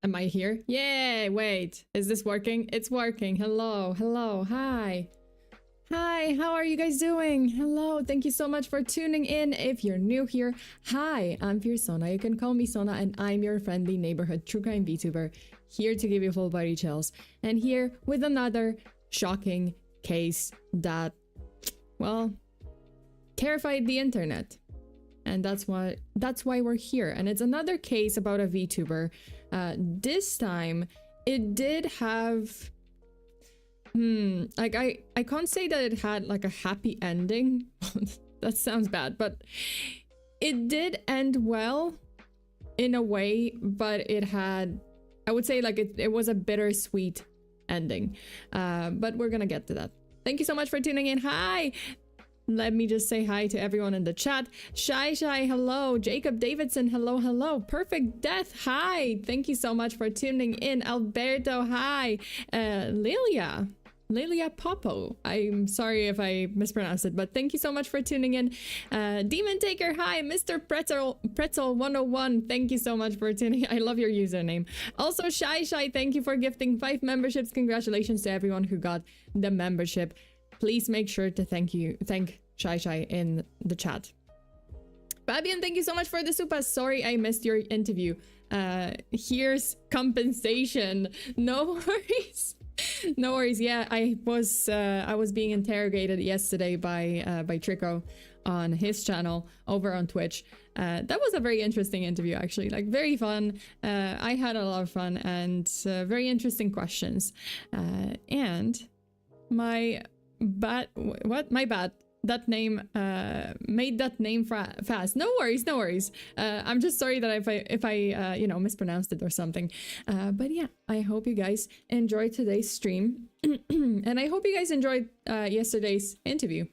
Am I here? Yay, wait. Is this working? It's working. Hello, hello, hi. Hi, how are you guys doing? Hello, thank you so much for tuning in. If you're new here, hi, I'm FEARSONA. You can call me Sona, and I'm your friendly neighborhood true crime VTuber, here to give you full body chills. And here with another shocking case that, well, terrified the internet. And that's why we're here. And it's another case about a VTuber. This time, it did have... like I can't say that it had like a happy ending. That sounds bad, but it did end well in a way, but it had, I would say, like it was a bittersweet ending. But we're gonna get to that. Thank you so much for tuning in. Hi! Let me just say hi to everyone in the chat. Shy, hello. Jacob Davidson, hello. Perfect Death, hi. Thank you so much for tuning in. Alberto, hi. Lilia Popo. I'm sorry if I mispronounced it, but thank you so much for tuning in. Demon Taker, hi. Mr. Pretzel 101, thank you so much for tuning in. I love your username. Also, Shy, thank you for gifting 5 memberships. Congratulations to everyone who got the membership. Please make sure to thank Shy in the chat. Fabian, thank you so much for the super. Sorry I missed your interview. Here's compensation. No worries. No worries. Yeah, I was being interrogated yesterday by Trico on his channel over on Twitch. That was a very interesting interview, actually. Like, very fun. I had a lot of fun and very interesting questions. And my bad. That name made that name fast. No worries. I'm just sorry that if I you know, mispronounced it or something. But yeah, I hope you guys enjoyed today's stream, and I hope you guys enjoyed yesterday's interview.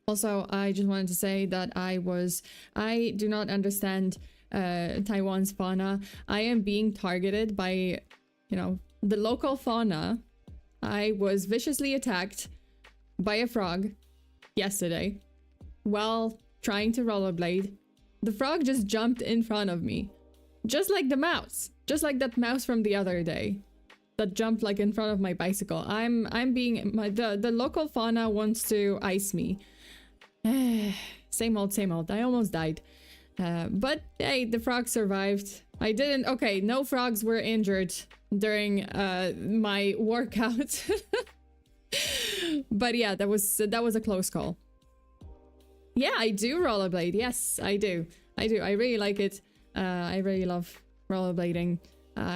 Also, I just wanted to say that I do not understand Taiwan's fauna. I am being targeted by, you know, the local fauna. I was viciously attacked by a frog yesterday while trying to rollerblade. The frog just jumped in front of me, just like the mouse, just like that mouse from the other day that jumped like in front of my bicycle. I'm being the local fauna wants to ice me. Same old. I almost died, but hey, the frog survived. I didn't. Okay, no frogs were injured during my workout. But yeah, that was a close call. Yeah, I do rollerblade. Yes, I do. I really like it. I really love rollerblading.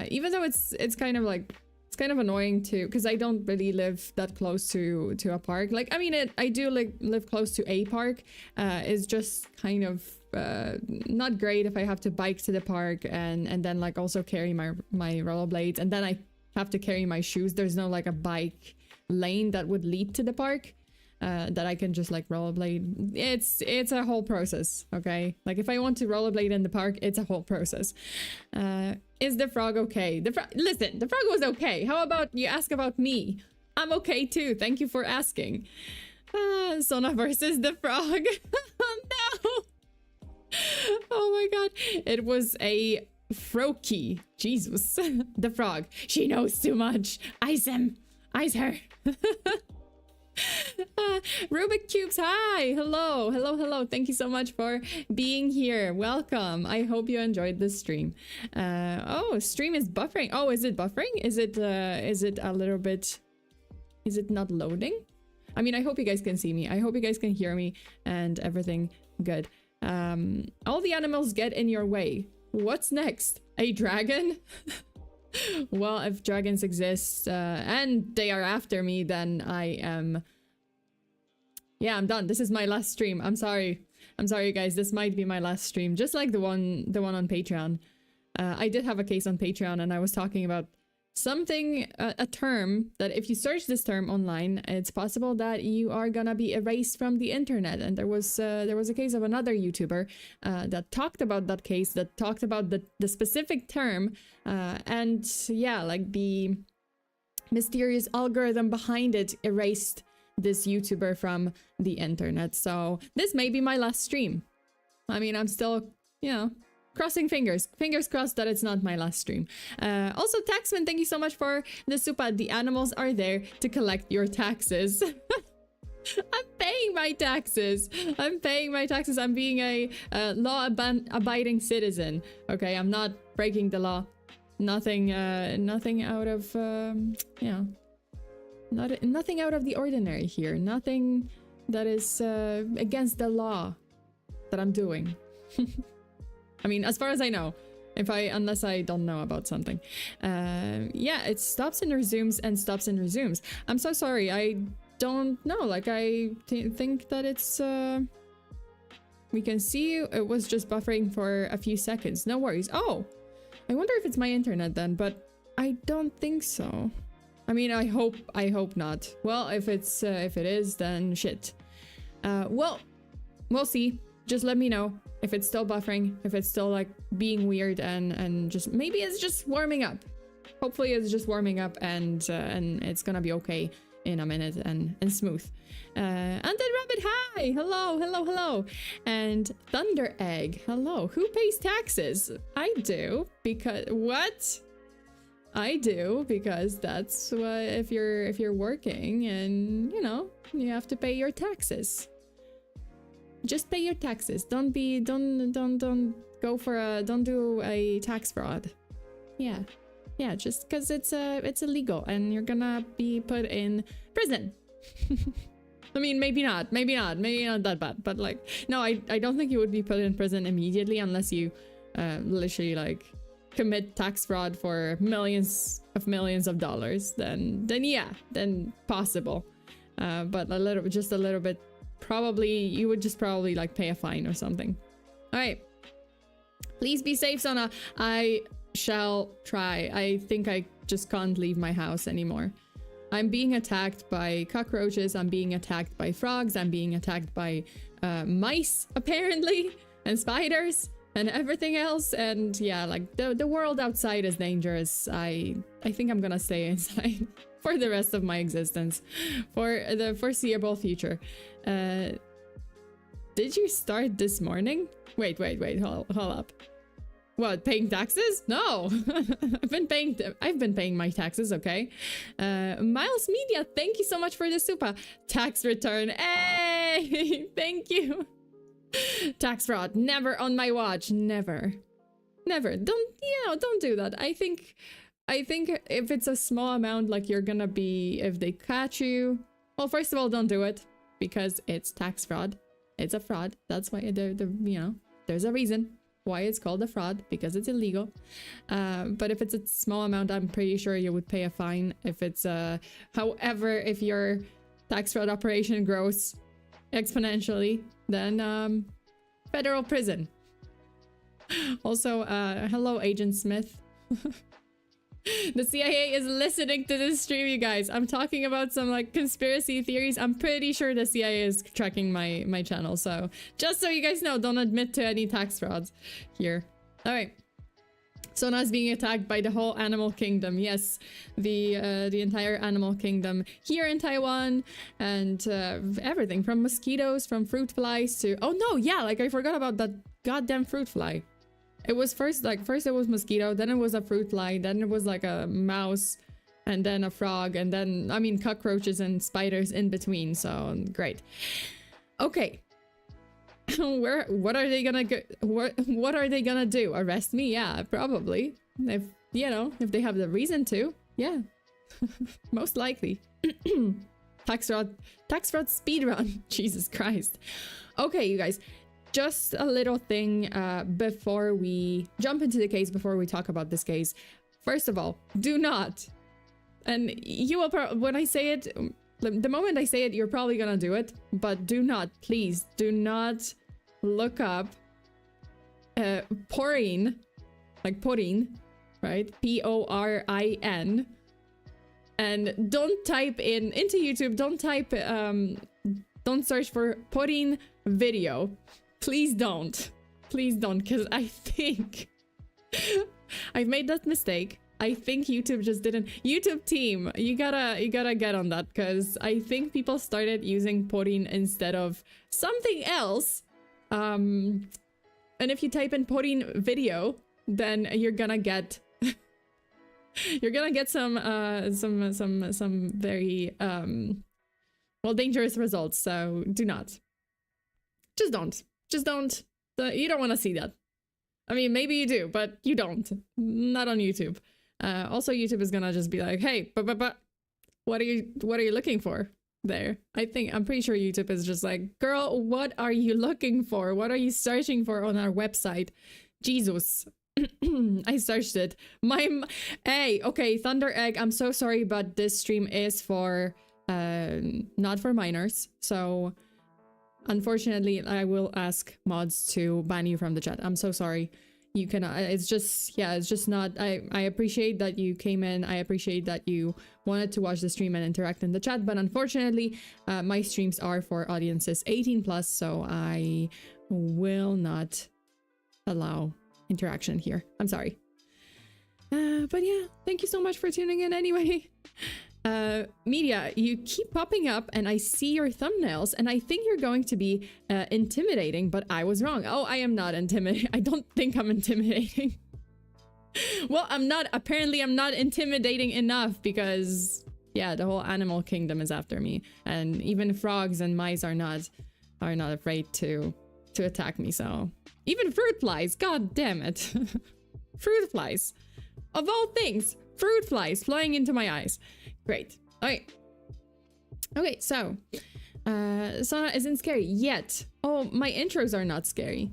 Even though it's kind of like, it's kind of annoying too, because I don't really live that close to a park. Like, I mean, I do like live close to a park. It's just kind of not great if I have to bike to the park and then like also carry my rollerblades, and then I have to carry my shoes. There's no like a bike lane that would lead to the park that I can just like rollerblade. It's a whole process, okay? Like, if I want to rollerblade in the park, it's a whole process. Is the frog okay? Listen, the frog was okay. How about you ask about me? I'm okay too. Thank you for asking. Sona versus the frog. No! Oh my god. It was a Froakie. Jesus. The frog. She knows too much. Ice him. Ice her. Rubik Cubes, hi. Hello. Thank you so much for being here. Welcome. I hope you enjoyed this stream. Oh, stream is buffering. Oh, is it buffering? Is it a little bit... Is it not loading? I mean, I hope you guys can see me. I hope you guys can hear me and everything good. All the animals get in your way. What's next? A dragon? Well, if dragons exist and they are after me, then I am... Yeah, I'm done. This is my last stream. I'm sorry, guys. This might be my last stream, just like the one on Patreon. I did have a case on Patreon, and I was talking about something, a term that if you search this term online, it's possible that you are gonna be erased from the internet. And there was a case of another YouTuber that talked about that case, that talked about the specific term, and yeah, like the mysterious algorithm behind it erased this YouTuber from the internet. So this may be my last stream. I mean, I'm still, you know, crossing fingers crossed that it's not my last stream. Also, Taxman, thank you so much for the super. The animals are there to collect your taxes. I'm paying my taxes. I'm paying my taxes. I'm being a law-abiding citizen. Okay, I'm not breaking the law. Nothing out of yeah, nothing out of the ordinary here. Nothing that is against the law that I'm doing. I mean, as far as I know, unless I don't know about something. Yeah, it stops and resumes and stops and resumes. I'm so sorry. I don't know. Like, I think that it's we can see it was just buffering for a few seconds. No worries. Oh, I wonder if it's my internet then, but I don't think so. I mean, I hope not. Well, if it is, then shit. Well, we'll see. Just let me know if it's still buffering, if it's still like being weird, and just maybe it's just warming up. Hopefully it's just warming up, and it's gonna be okay in a minute and smooth. Undead Rabbit, hi! Hello. And Thunder Egg, hello. Who pays taxes? I do, because what? I do, because that's what, if you're working and, you know, you have to pay your taxes. Just pay your taxes. Don't go for don't do a tax fraud. Yeah, just because it's illegal and you're gonna be put in prison. I mean, maybe not that bad, but like, no, I don't think you would be put in prison immediately unless you literally like commit tax fraud for millions of dollars. Then yeah, then possible. But just a little bit, probably you would just probably like pay a fine or something. All right, please be safe, Sona. I shall try. I think I just can't leave my house anymore. I'm being attacked by cockroaches, I'm being attacked by frogs, I'm being attacked by mice apparently, and spiders and everything else, and yeah, like the world outside is dangerous. I think I'm gonna stay inside for the rest of my existence, for the foreseeable future. Did you start this morning? Wait, hold up. What, paying taxes? No. I've been paying my taxes, okay? Miles Media, thank you so much for the super tax return. Hey, thank you. Tax fraud, never on my watch. Never. Don't do that. I think if it's a small amount, like you're gonna be, if they catch you, well, first of all, don't do it because it's tax fraud. It's a fraud. That's why there's a reason why it's called a fraud, because it's illegal. But if it's a small amount, I'm pretty sure you would pay a fine. If it's however, if your tax fraud operation grows exponentially, then federal prison. Also, hello, Agent Smith. The CIA is listening to this stream, you guys. I'm talking about some like conspiracy theories. I'm pretty sure the CIA is tracking my channel. So just so you guys know, don't admit to any tax frauds here. All right. Sona's being attacked by the whole animal kingdom. Yes, the entire animal kingdom here in Taiwan, and everything from mosquitoes, from fruit flies to, oh no, yeah, like I forgot about that goddamn fruit fly. It was first it was mosquito, then it was a fruit fly, then it was like a mouse, and then a frog, and then, I mean, cockroaches and spiders in between. So great. Okay. What are they gonna what are they gonna do? Arrest me? Yeah, probably. If, you know, if they have the reason to. Yeah. Most likely. Tax fraud speedrun. Jesus Christ. Okay, you guys. Just a little thing before we jump into the case, before we talk about this case. First of all, do not, and you will when I say it, the moment I say it, you're probably gonna do it, but do not, please, do not look up Porin, like Porin, right? Porin, and don't type into YouTube, don't search for Porin video. Please don't, because I think I've made that mistake. I think YouTube just didn't. YouTube team, you gotta get on that, because I think people started using Porin instead of something else. And if you type in Porin video, then you're gonna get some very well, dangerous results. So do not. Just don't. You don't want to see that. I mean, maybe you do, but you don't. Not on YouTube. Also, YouTube is gonna just be like, hey, but what are you looking for there? I'm pretty sure YouTube is just like, girl, what are you looking for? What are you searching for on our website? Jesus. I searched it. Hey, okay, Thunder Egg, I'm so sorry, but this stream is for not for minors. So unfortunately, I will ask mods to ban you from the chat. I'm so sorry. You cannot. It's just not. I appreciate that you came in. I appreciate that you wanted to watch the stream and interact in the chat, but unfortunately, my streams are for audiences 18 plus, so I will not allow interaction here. I'm sorry. But yeah, thank you so much for tuning in anyway. Media, you keep popping up and I see your thumbnails and I think you're going to be intimidating, but I was wrong. Oh, I am not intimidating. I don't think I'm intimidating. Well, apparently I'm not intimidating enough because yeah, the whole animal kingdom is after me, and even frogs and mice are not afraid to attack me. So even fruit flies, god damn it. Fruit flies, of all things, fruit flies flying into my eyes. Great. Okay, so Sona isn't scary yet. Oh, my intros are not scary.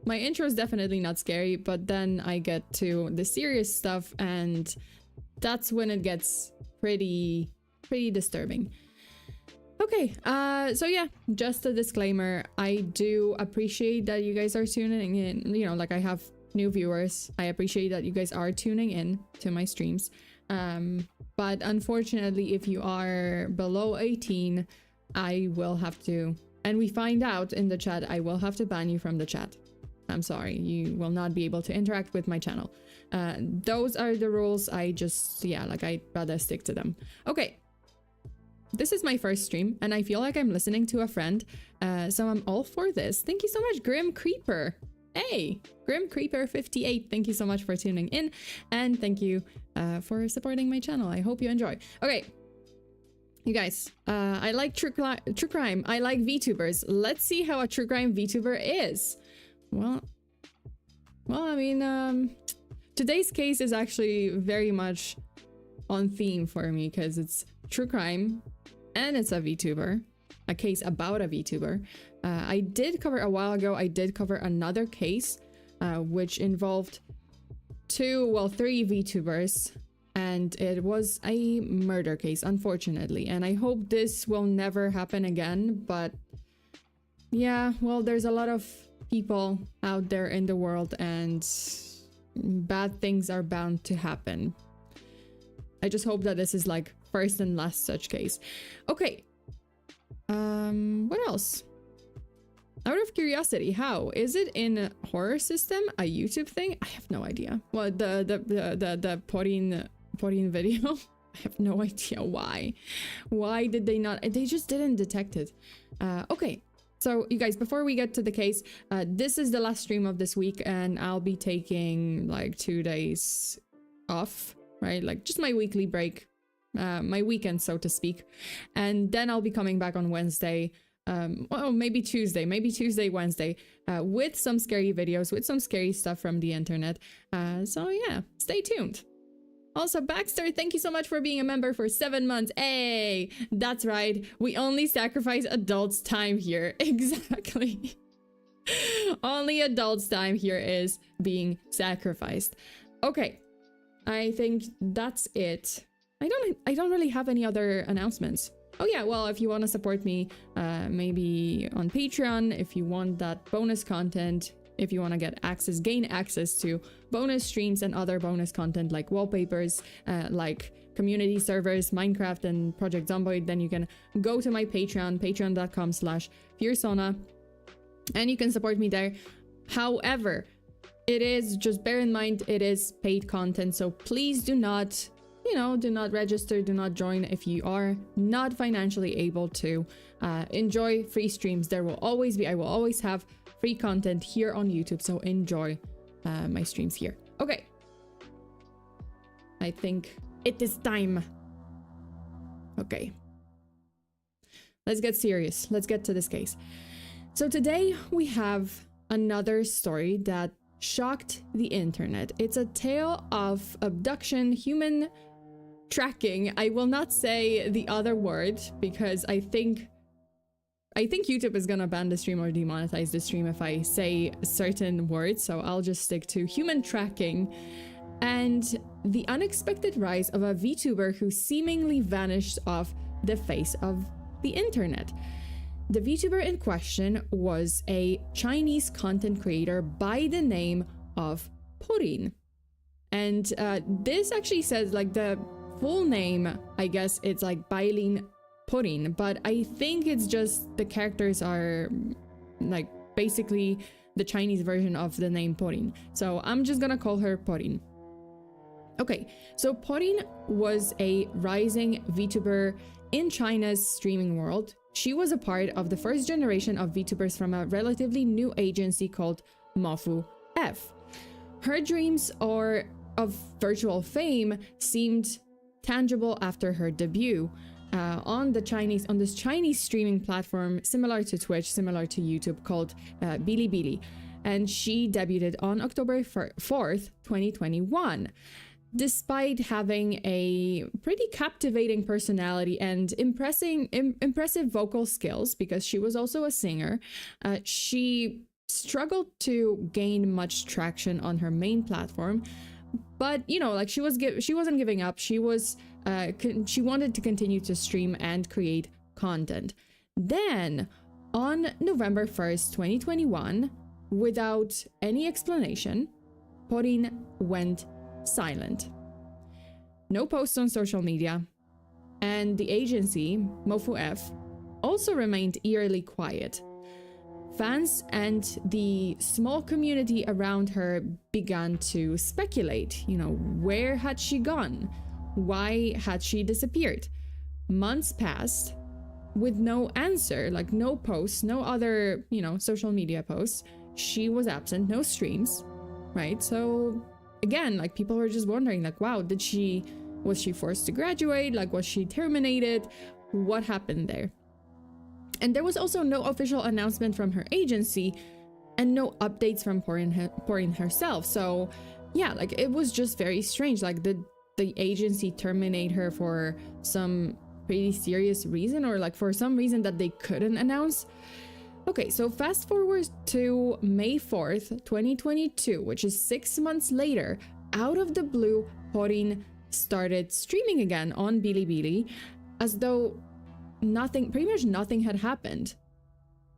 My intro is definitely not scary, but then I get to the serious stuff and that's when it gets pretty disturbing. Okay, so yeah, just a disclaimer. I do appreciate that you guys are tuning in. You know, like, I have new viewers. I appreciate that you guys are tuning in to my streams. But unfortunately, if you are below 18, I will have to, and we find out in the chat, I will have to ban you from the chat. I'm sorry, you will not be able to interact with my channel. Those are the rules. I just, yeah, like, I'd rather stick to them. Okay. This is my first stream, and I feel like I'm listening to a friend, so I'm all for this. Thank you so much, Grim Creeper. Hey, Grim Creeper 58, thank you so much for tuning in, and thank you for supporting my channel. I hope you enjoy. Okay, you guys, I like true crime. I like VTubers. Let's see how a true crime VTuber is. Well, I mean, today's case is actually very much on theme for me because it's true crime and it's a VTuber, a case about a VTuber. I did cover a while ago, I did cover another case which involved three VTubers, and it was a murder case, unfortunately, and I hope this will never happen again. But yeah, well, there's a lot of people out there in the world and bad things are bound to happen. I just hope that this is like first and last such case. Okay, what else? Out of curiosity, how is it in horror system a YouTube thing? I have no idea. Well, the Porin video, I have no idea why. Why did they not? They just didn't detect it. Okay, so you guys, before we get to the case, this is the last stream of this week, and I'll be taking like 2 days off, right? Like just my weekly break, my weekend, so to speak, and then I'll be coming back on Wednesday. Well, maybe Tuesday, Wednesday, with some scary videos, with some scary stuff from the internet. So yeah, stay tuned. Also, Baxter, thank you so much for being a member for 7 months. Hey, that's right. We only sacrifice adults' time here. Exactly. Only adults' time here is being sacrificed. Okay, I think that's it. I don't really have any other announcements. Oh yeah, well, if you want to support me, maybe on Patreon, if you want that bonus content, if you want to gain access to bonus streams and other bonus content like wallpapers, like community servers, Minecraft, and Project Zomboid, then you can go to my Patreon, patreon.com/FEARSONA, and you can support me there. However, it is, just bear in mind, it is paid content, so please do not, do not register, do not join if you are not financially able to enjoy free streams. There will always be, I will always have free content here on YouTube. So enjoy my streams here. Okay. I think it is time. Okay. Let's get serious. Let's get to this case. So today we have another story that shocked the internet. It's a tale of abduction, human tracking. I will not say the other word because I think YouTube is gonna ban the stream or demonetize the stream if I say certain words, so I'll just stick to human tracking and the unexpected rise of a VTuber who seemingly vanished off the face of the internet. The VTuber in question was a Chinese content creator by the name of Porin. And this actually says like the full name, I guess it's like Bailin Porin, but I think it's just the characters are like basically the Chinese version of the name Porin. So I'm just gonna call her Porin. Okay, so Porin was a rising VTuber in China's streaming world. She was a part of the first generation of VTubers from a relatively new agency called Mofu F. Her dreams of virtual fame seemed tangible after her debut on this Chinese streaming platform similar to Twitch, similar to YouTube, called Bilibili. And she debuted on October 4th, 2021. Despite having a pretty captivating personality and impressive vocal skills, because she was also a singer, she struggled to gain much traction on her main platform. But you know, like she wasn't giving up. She wanted to continue to stream and create content. Then on November 1st, 2021, without any explanation, Porin went silent. No posts on social media, and the agency, Mofu F, also remained eerily quiet. Fans and the small community around her began to speculate, you know, where had she gone? Why had she disappeared? Months passed with no answer, like no posts, no other, you know, social media posts. She was absent, no streams, right? So again, like people were just wondering, like, wow, was she forced to graduate? Like, was she terminated? What happened there? And there was also no official announcement from her agency and no updates from Porin herself. So yeah, like it was just very strange. Like the agency terminate her for some pretty serious reason, or like for some reason that they couldn't announce. Okay, so fast forward to May 4th, 2022, which is 6 months later. Out of the blue, Porin started streaming again on Bilibili as though pretty much nothing had happened.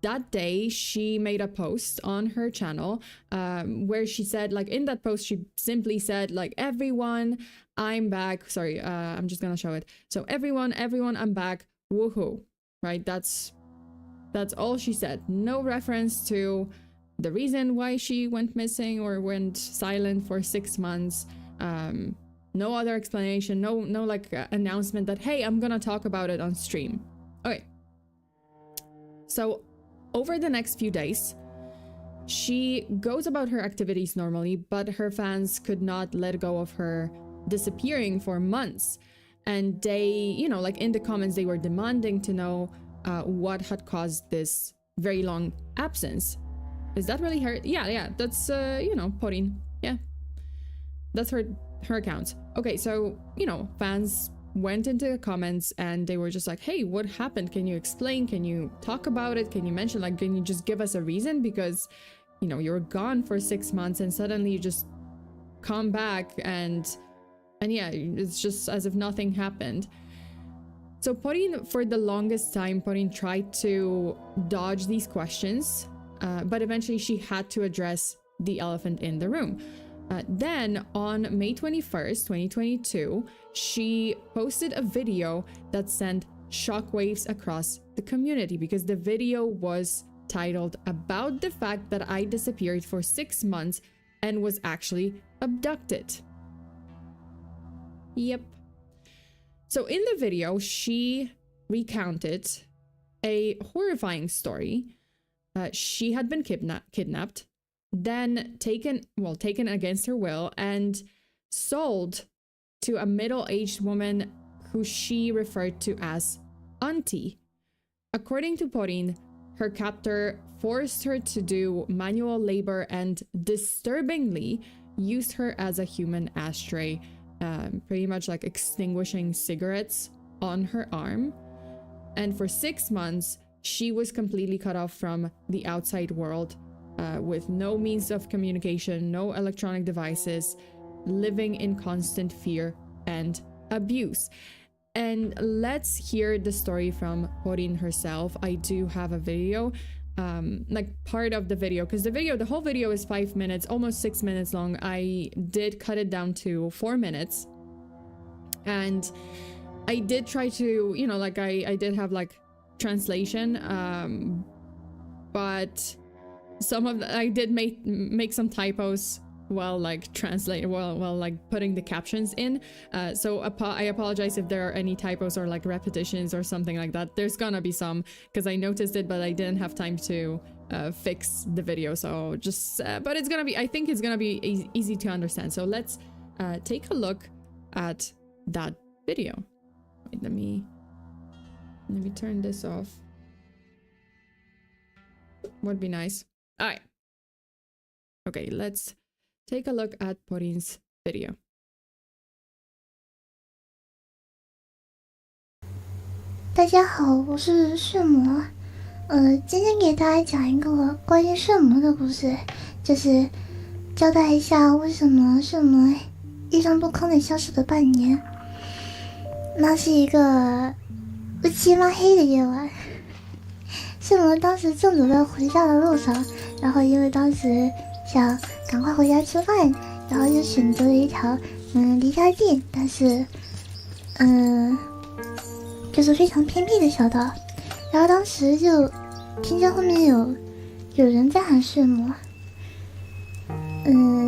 That day, she made a post on her channel where she said, like in that post, she simply said, like, everyone, I'm back. Sorry, I'm just gonna show it. So everyone, I'm back. Woohoo, right? That's all she said. No reference to the reason why she went missing or went silent for 6 months. No other explanation. No like announcement that, hey, I'm gonna talk about it on stream. Okay. So over the next few days, she goes about her activities normally, but her fans could not let go of her disappearing for months. And they, you know, like in the comments, they were demanding to know what had caused this very long absence. Is that really her? Yeah, that's, you know, Porin. Yeah, that's her account. Okay, so, you know, fans went into the comments and they were just like, hey, what happened? Can you explain? Can you talk about it? Can you mention, like, can you just give us a reason? Because, you know, you're gone for 6 months and suddenly you just come back and yeah, it's just as if nothing happened. So Porin, for the longest time, Porin tried to dodge these questions, but eventually she had to address the elephant in the room. Then on May 21st, 2022, she posted a video that sent shockwaves across the community because the video was titled "About the Fact That I Disappeared for 6 months and Was Actually Abducted." Yep. So in the video, she recounted a horrifying story she had been kidnapped, then taken against her will and sold to a middle-aged woman who she referred to as Auntie. According to Porin, her captor forced her to do manual labor and disturbingly used her as a human ashtray, pretty much like extinguishing cigarettes on her arm. And for 6 months, she was completely cut off from the outside world, with no means of communication, no electronic devices, living in constant fear and abuse. And let's hear the story from Porin herself. I do have a video, like part of the video, because the whole video is 5 minutes, almost 6 minutes long. I did cut it down to 4 minutes. And I did try to, you know, like I did have like translation, but some of I did make some typos while like while like putting the captions in, so I apologize if there are any typos or like repetitions or something like that. There's gonna be some because I noticed it, but I didn't have time to fix the video, so just but it's gonna be, I think it's gonna be easy to understand. So let's take a look at that video. Wait, let me turn this off. Would be nice. All right. Okay, let's take a look at Porin's video. 大家好，我是睡魔。今天给大家讲一个关于睡魔的故事，就是交代一下为什么睡魔一声不吭的消失了半年。那是一个乌漆嘛黑的夜晚，睡魔当时正走在回家的路上，然后因为当时想赶快回家吃饭，然后就选择了一条离家近，但是就是非常偏僻的小道。然后当时就听见后面有人在喊睡魔，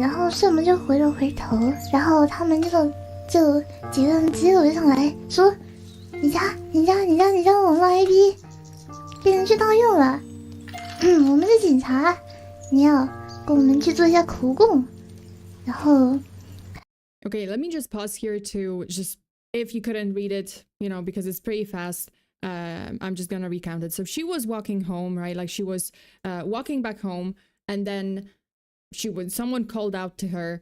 然后睡魔就回了回头，然后他们就几个人直接围上来说：“你家网络 IP 被人去盗用了，我们是警察，你要跟我们去做一下口供。”然后 Okay, let me just pause here to just, if you couldn't read it, you know, because it's pretty fast, I'm just gonna recount it. So she was walking home, right? Like she was walking back home, and then someone called out to her.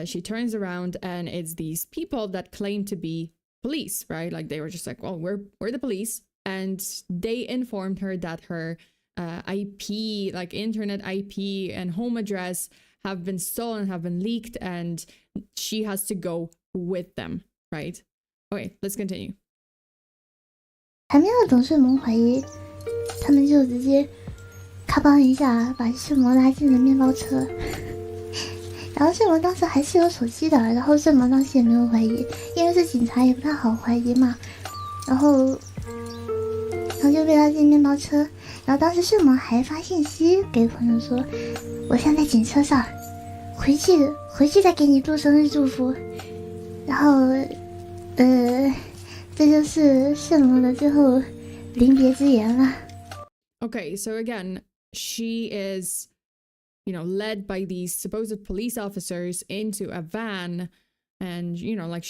She turns around and it's these people that claim to be police, right? Like they were just like, well, we're the police. And they informed her that her IP, like internet IP and home address have been stolen, have been leaked, and she has to go with them, right? Okay, let's continue. 还没有等睡魔怀疑，他们就直接咔邦一下把睡魔拉进了面包车。然后睡魔当时还是有手机的，然后睡魔当时也没有怀疑，因为是警察也不太好怀疑嘛。然后就被拉进面包车，然后当时睡魔还发信息给朋友说：“我现在在警车上，回去再给你祝生日祝福。”然后这就是睡魔的最后临别之言了。Okay, so again, she is, you know, led by these supposed police officers into a van, and you know, like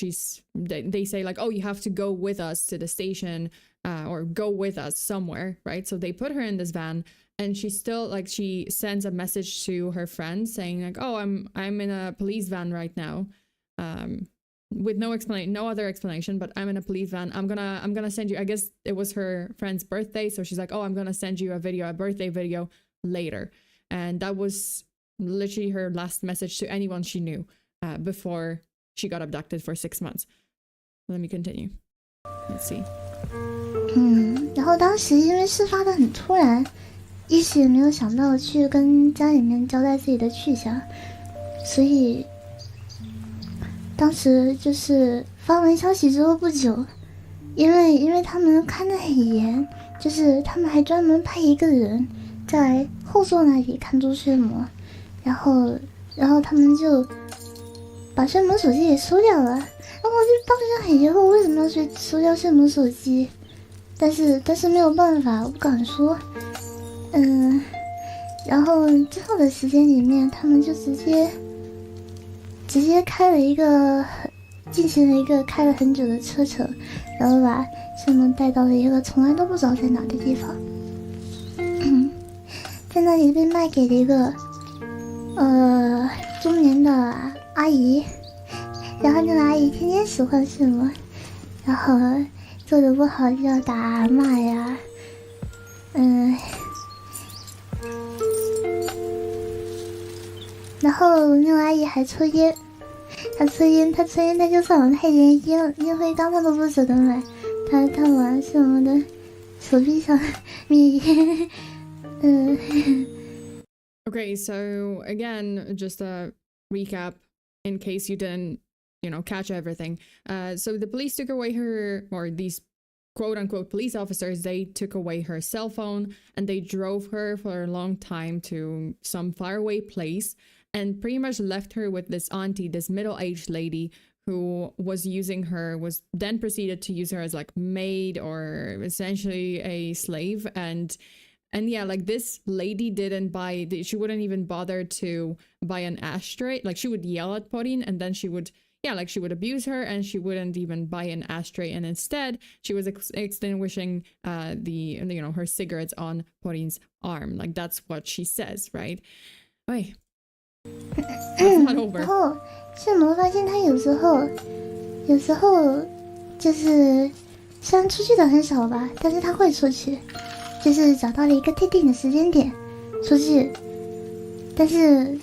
they say like, oh, you have to go with us to the station, or go with us somewhere, right? So they put her in this van, and she still, like, she sends a message to her friend saying like, oh, I'm in a police van right now, with no other explanation, but I'm in a police van. I'm gonna send you, I guess it was her friend's birthday, so she's like, oh, I'm gonna send you a birthday video later. And that was literally her last message to anyone she knew, before she got abducted for 6 months. Let me continue. Let's see. 然后当时因为事发的很突然，一时也没有想到去跟家里面交代自己的去向，所以当时就是发完消息之后不久，因为他们看得很严，就是他们还专门派一个人在后座那里看住睡魔，然后他们就把睡魔手机给收掉了。然后我就当时很疑惑，为什么要收掉睡魔手机？但是没有办法，我不敢说。然后之后的时间里面，他们就直接开了一个，进行了一个开了很久的车程，然后把圣梦带到了一个从来都不知道在哪的地方，在那里被卖给了一个中年的阿姨，然后那个阿姨天天使唤圣梦，然后做的不好就要打骂呀，然后那个阿姨还抽烟，她抽烟，她就算往太烟烟灰缸她都不舍得买，她往圣梦的手臂上灭烟。Okay, so again, just a recap in case you didn't, catch everything. So the police took away her, or these quote unquote police officers, they took away her cell phone and they drove her for a long time to some faraway place and pretty much left her with this auntie, this middle-aged lady who was then proceeded to use her as like maid or essentially a slave. And yeah, like this lady she wouldn't even bother to buy an ashtray. Like she would yell at Porin and then she would abuse her and she wouldn't even buy an ashtray. And instead she was extinguishing her cigarettes on Porin's arm. Like that's what she says, right? Wait. It's not over. 然后圣魔发现他有时候就是虽然出去的很少吧，但是他会出去，就是找到了一个特定的时间点出去，但是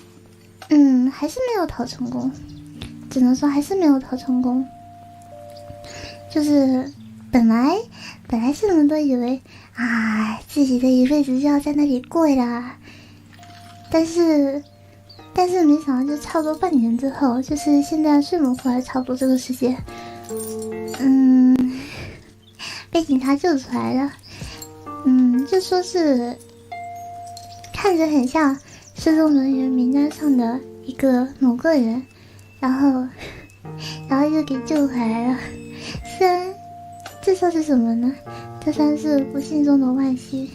还是没有逃成功，只能说还是没有逃成功。就是本来圣魔都以为自己的一辈子就要在那里过了，但是没想到就差不多半年之后，就是现在睡魔回来差不多这个时间，被警察救出来了。就说是看着很像失踪人员名单上的一个某个人，然后就给救回来了。虽然这算是什么呢？这算是不幸中的万幸。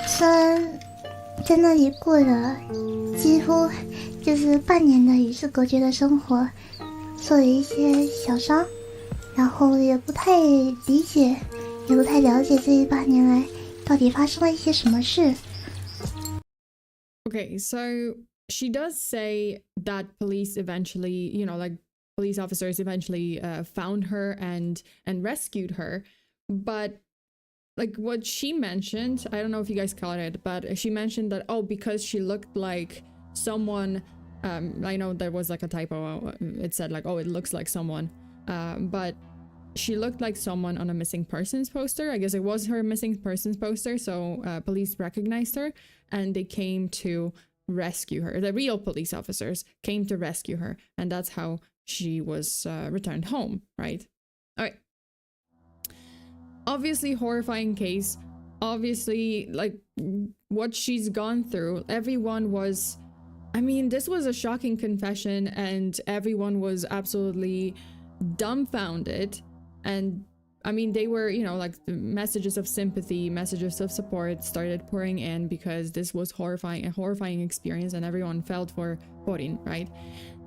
虽然在那里过了几乎就是半年的与世隔绝的生活，受了一些小伤，然后也不太理解，也不太了解这8年来到底发生了一些什么事。 Okay, so she does say that police eventually, police officers eventually found her and rescued her, but like what she mentioned, I don't know if you guys caught it, but she mentioned that because she looked like someone, I know there was like a typo, it said like it looks like someone, but she looked like someone on a missing persons poster. I guess it was her missing persons poster, so police recognized her and they came to rescue her. The real police officers came to rescue her, and that's how she was returned home, right? All right. Obviously horrifying case, obviously like what she's gone through. Everyone was, this was a shocking confession and everyone was absolutely dumbfounded. And they were, like the messages of sympathy, messages of support started pouring in because this was a horrifying experience and everyone felt for Porin, right?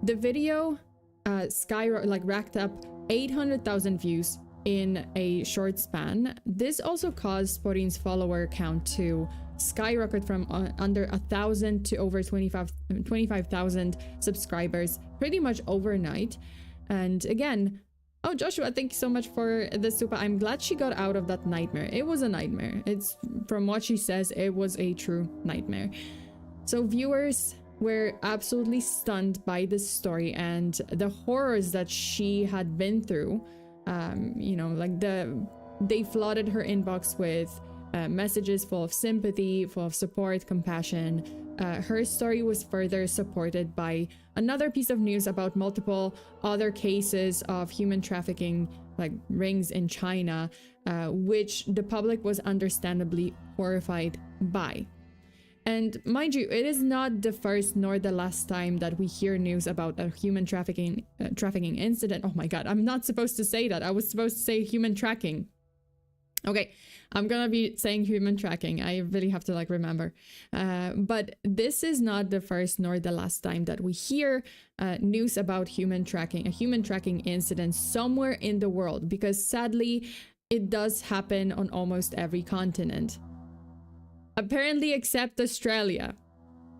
The video racked up 800,000 views in a short span. This also caused Porin's follower count to skyrocket from under 1,000 to over 25,000 subscribers pretty much overnight. And again, Joshua, thank you so much for the super. I'm glad she got out of that nightmare. It was a nightmare. It's from what she says, it was a true nightmare. So viewers were absolutely stunned by this story and the horrors that she had been through. They flooded her inbox with messages full of sympathy, full of support, compassion. Her story was further supported by another piece of news about multiple other cases of human trafficking, like rings in China, which the public was understandably horrified by. And mind you, it is not the first nor the last time that we hear news about a human trafficking incident. Oh my god, I'm not supposed to say that. I was supposed to say human tracking. Okay, I'm gonna be saying human tracking. I really have to like remember. But this is not the first nor the last time that we hear news about human tracking, a human tracking incident somewhere in the world, because sadly, it does happen on almost every continent. Apparently, except Australia.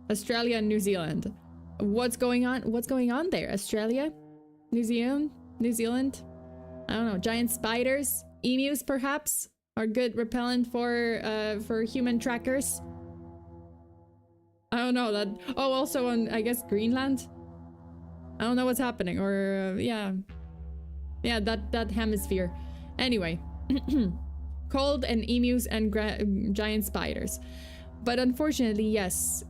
Australia and New Zealand. What's going on? What's going on there? Australia? New Zealand? New Zealand? I don't know. Giant spiders? Emus, perhaps? Are good repellent for human trackers. I don't know that. Oh, also on, I guess, Greenland. I don't know what's happening, or yeah, that hemisphere. Anyway, cold and emus and giant spiders. But unfortunately, yes,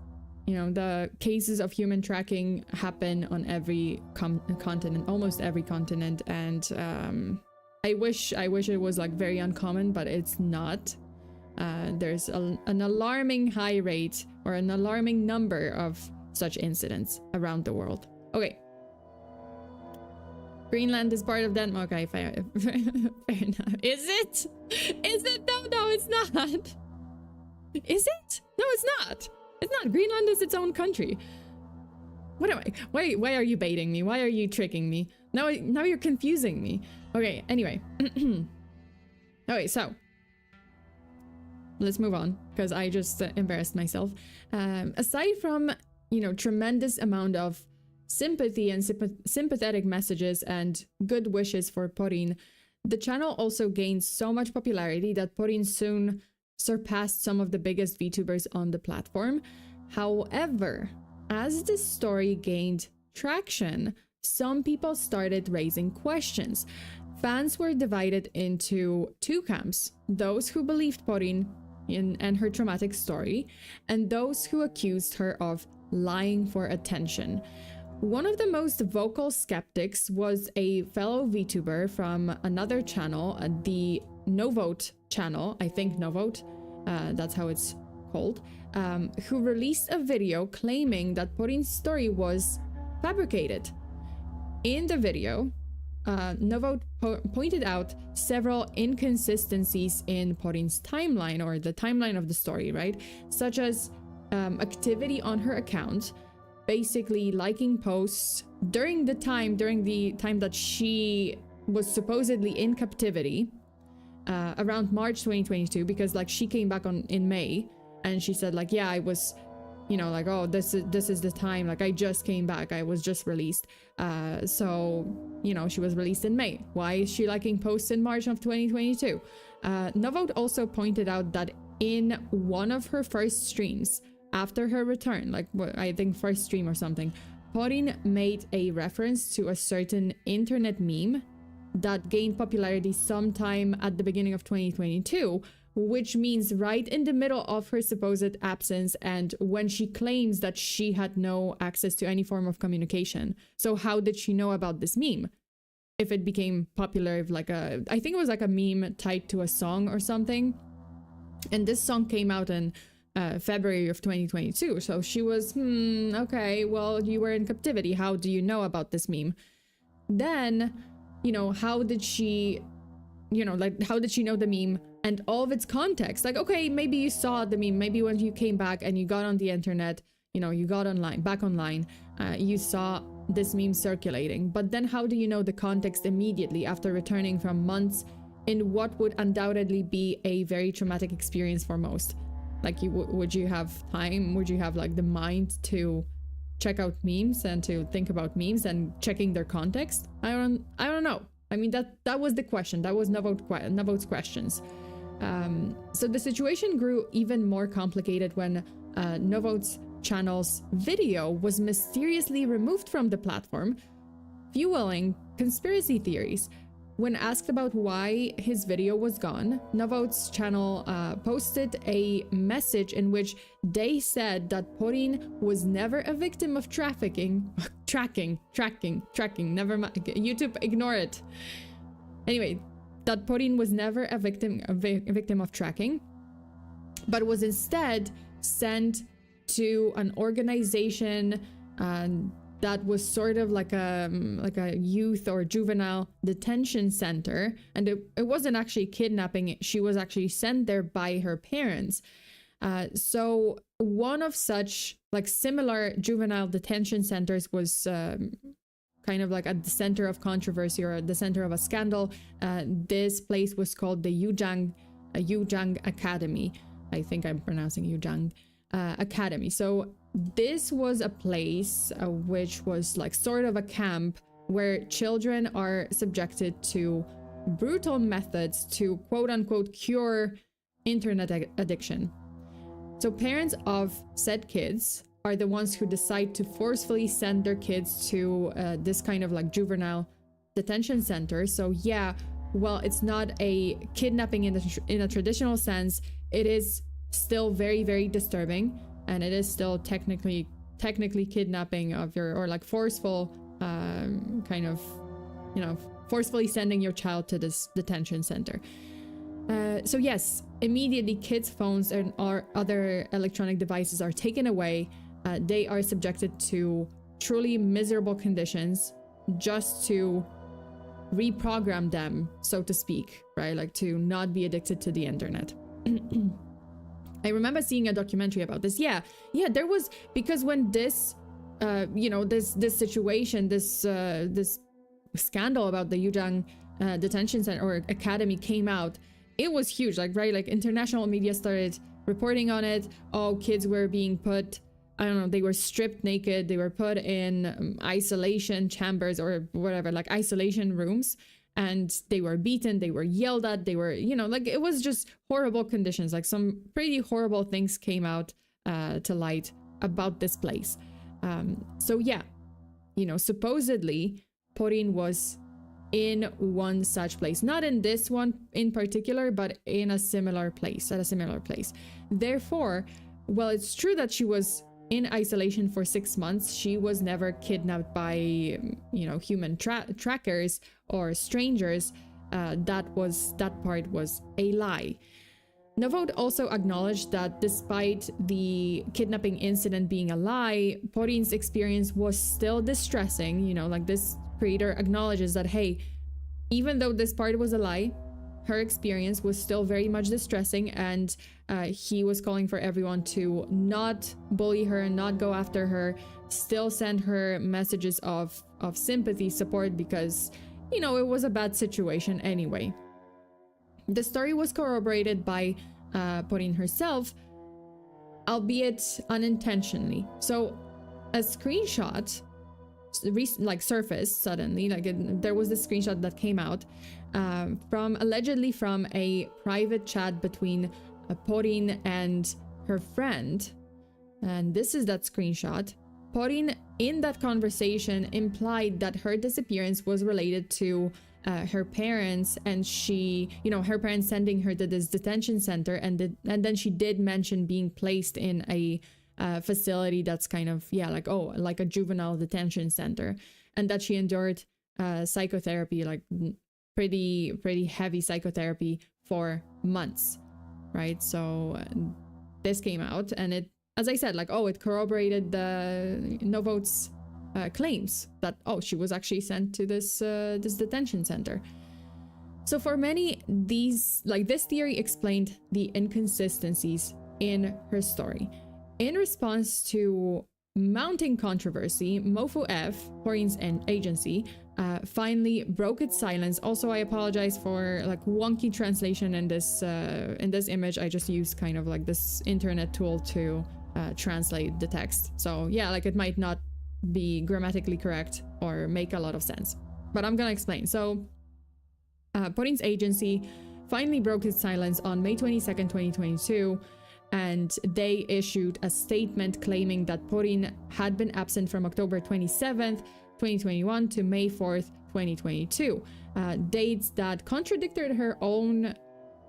you know, the cases of human tracking happen on every continent, almost every continent, and I wish it was like very uncommon, but it's not. There's an alarming high rate, or an alarming number of such incidents around the world. Okay. Greenland is part of Denmark. Okay, fair enough. Is it? Is it? No, it's not. Is it? No, it's not. It's not. Greenland is its own country. What am I? Why are you baiting me? Why are you tricking me? Now you're confusing me. Okay, anyway. Okay, so let's move on, because I just embarrassed myself. Aside from, you know, tremendous amount of sympathy and sympathetic messages and good wishes for Porin, the channel also gained so much popularity that Porin soon surpassed some of the biggest VTubers on the platform. However, as the story gained traction, some people started raising questions. Fans were divided into two camps: those who believed Porin and her traumatic story, and those who accused her of lying for attention. One of the most vocal skeptics was a fellow VTuber from another channel, the No Vote channel, I think No Vote, that's how it's called, who released a video claiming that Porin's story was fabricated. In the video, Novote pointed out several inconsistencies in Porin's timeline, or the timeline of the story, right? Such as activity on her account, basically liking posts during the time that she was supposedly in captivity, around March 2022, because like she came back in May, and she said like, yeah, I was, you know, like, oh, this is the time, like I just came back, I was just released. So, you know, she was released in May. Why is she liking posts in March of 2022? Novote also pointed out that in one of her first streams after her return, like I think first stream or something, Porin made a reference to a certain internet meme that gained popularity sometime at the beginning of 2022, which means right in the middle of her supposed absence and when she claims that she had no access to any form of communication. So how did she know about this meme? If it became popular, like I think it was like a meme tied to a song or something. And this song came out in February of 2022. So she was, okay, well, you were in captivity. How do you know about this meme? Then, you know, how did she know the meme and all of its context? Like, okay, maybe you saw the meme, maybe when you came back and you got on the internet, you know, you got back online, you saw this meme circulating. But then how do you know the context immediately after returning from months in what would undoubtedly be a very traumatic experience for most? Like, would you have time? Would you have like the mind to check out memes and to think about memes and checking their context? I don't know. I mean, that was the question. That was Novote's questions. So the situation grew even more complicated when Novote's channel's video was mysteriously removed from the platform, fueling conspiracy theories. When asked about why his video was gone, Novote's channel posted a message in which they said that Porin was never a victim of tracking, never mind, YouTube, ignore it. Anyway, that Porin was never a victim of tracking, but was instead sent to an organization that was sort of like a youth or juvenile detention center, and it wasn't actually kidnapping. She was actually sent there by her parents. So one of such like similar juvenile detention centers was kind of like at the center of controversy or at the center of a scandal. This place was called the Yujang Academy. I think I'm pronouncing Yujang Academy. So this was a place which was like sort of a camp where children are subjected to brutal methods to quote unquote cure internet addiction. So parents of said kids are the ones who decide to forcefully send their kids to this kind of like juvenile detention center. So yeah, well, it's not a kidnapping in a traditional sense. It is still very, very disturbing, and it is still technically kidnapping of your, or like forceful kind of, you know, forcefully sending your child to this detention center. So yes, immediately kids' phones and or other electronic devices are taken away. They are subjected to truly miserable conditions just to reprogram them, so to speak, right? Like to not be addicted to the internet. I remember seeing a documentary about this. Yeah, there was, because when this, you know, this situation, this scandal about the Yujang detention center or academy came out, it was huge, like, right? Like international media started reporting on it. All kids were being put, I don't know, they were stripped naked. They were put in isolation chambers or whatever, like isolation rooms. And they were beaten, they were yelled at, they were, you know, like it was just horrible conditions. Like some pretty horrible things came out to light about this place. So yeah, you know, supposedly Porin was in one such place, not in this one in particular, but in a similar place, at a similar place. Therefore, well, it's true that she was in isolation for 6 months. She was never kidnapped by, you know, human trackers or strangers. That part was a lie. Novot also acknowledged that despite the kidnapping incident being a lie, Porin's experience was still distressing. You know, like this creator acknowledges that, hey, even though this part was a lie, her experience was still very much distressing, and he was calling for everyone to not bully her and not go after her, still send her messages of sympathy, support, because, you know, it was a bad situation anyway. The story was corroborated by Porin herself, albeit unintentionally. So a screenshot like surfaced suddenly, like there was this screenshot that came out allegedly from a private chat between Porin and her friend, and this is that screenshot. Porin in that conversation implied that her disappearance was related to her parents, and she, you know, her parents sending her to this detention center, and then she did mention being placed in a facility that's kind of, yeah, like, oh, like a juvenile detention center, and that she endured psychotherapy, like pretty heavy psychotherapy for months, right? So this came out, and it, as I said, like, oh, it corroborated the Novot's claims that, oh, she was actually sent to this detention center. So for many, this theory explained the inconsistencies in her story. In response to mounting controversy, Mofu-F, Porin's agency, finally broke its silence. Also, I apologize for like wonky translation in this image. I just used kind of like this internet tool to translate the text. So yeah, like it might not be grammatically correct or make a lot of sense, but I'm gonna explain. So Porin's agency finally broke its silence on May 22nd, 2022. And they issued a statement claiming that Porin had been absent from October 27th, 2021 to May 4th, 2022. Dates that contradicted her own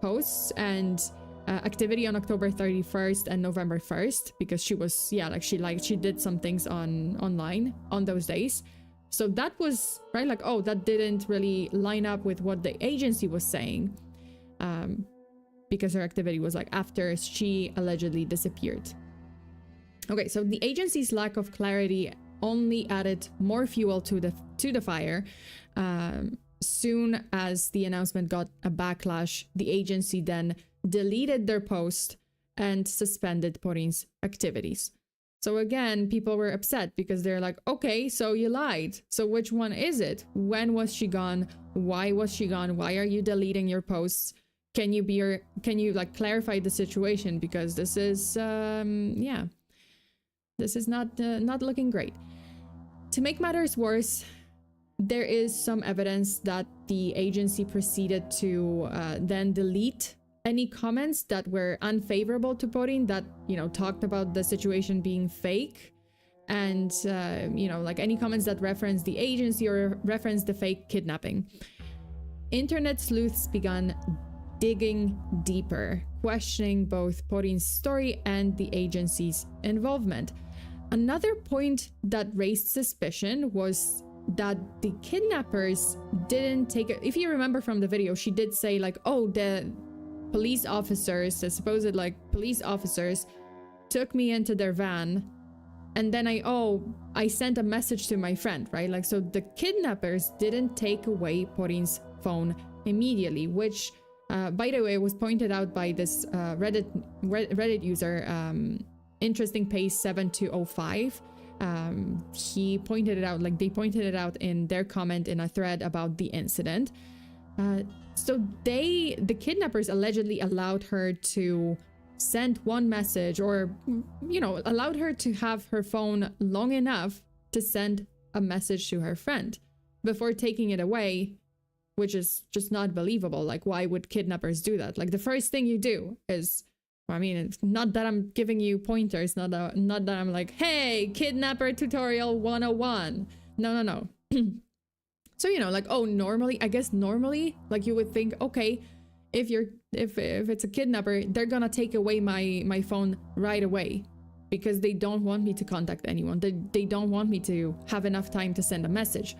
posts and activity on October 31st and November 1st, because she was, yeah, like she did some things online on those days. So that was, right, like, oh, that didn't really line up with what the agency was saying. Because her activity was like after she allegedly disappeared. Okay, so the agency's lack of clarity only added more fuel to the fire. Soon as the announcement got a backlash, the agency then deleted their post and suspended Porin's activities. So again, people were upset because they're like, okay, so you lied. So which one is it? When was she gone? Why was she gone? Why are you deleting your posts? Can you like clarify the situation? Because this is, this is not looking great. To make matters worse, there is some evidence that the agency proceeded to then delete any comments that were unfavorable to Porin, that, you know, talked about the situation being fake, and, you know, like any comments that reference the agency or reference the fake kidnapping. Internet sleuths began digging deeper, questioning both Porin's story and the agency's involvement. Another point that raised suspicion was that the kidnappers didn't take it. If you remember from the video, she did say like, oh, the police officers, the supposed like police officers, took me into their van, and then I sent a message to my friend, right? Like, so the kidnappers didn't take away Porin's phone immediately, which by the way was pointed out by this Reddit user, interesting pace 7205. He pointed it out, like they pointed it out in their comment in a thread about the incident. So the kidnappers allegedly allowed her to send one message, or, you know, allowed her to have her phone long enough to send a message to her friend before taking it away, which is just not believable. Like, why would kidnappers do that? Like, the first thing you do is, I mean, it's not that I'm giving you pointers, not that I'm like, hey, kidnapper tutorial 101. No. So, you know, like, oh, normally, like you would think, okay, if it's a kidnapper, they're gonna take away my phone right away because they don't want me to contact anyone. They don't want me to have enough time to send a message.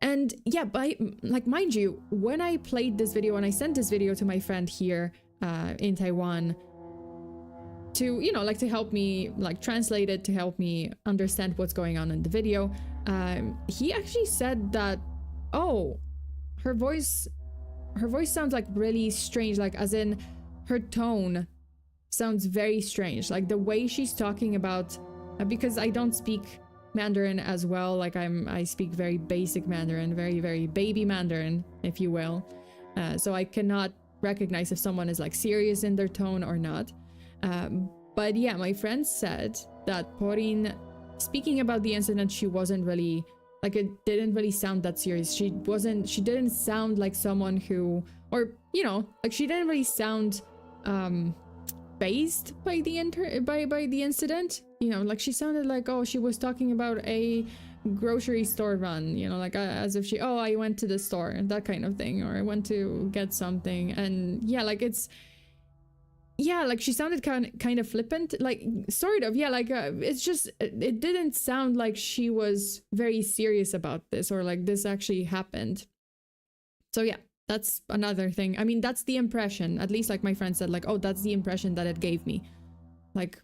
And yeah, like, mind you, when I played this video and I sent this video to my friend here in Taiwan to, you know, like to help me like translate it, to help me understand what's going on in the video, he actually said that, oh, her voice sounds like really strange, like as in her tone sounds very strange, like the way she's talking about, because I don't speak Mandarin as well, like I speak very basic Mandarin, very, very baby Mandarin, if you will, so I cannot recognize if someone is like serious in their tone or not. But yeah, my friend said that Porin, speaking about the incident, she wasn't really, like, it didn't really sound that serious. She didn't sound like someone who, or, you know, like she didn't really sound fazed by the incident. You know, like she sounded like, oh, she was talking about a grocery store run, you know, like as if I went to the store, that kind of thing, or I went to get something. And yeah, like like she sounded kind of flippant, like sort of, yeah, like it's just, it didn't sound like she was very serious about this, or like this actually happened. So yeah, that's another thing. I mean, that's the impression, at least like my friend said, like, oh, that's the impression that it gave me. Like,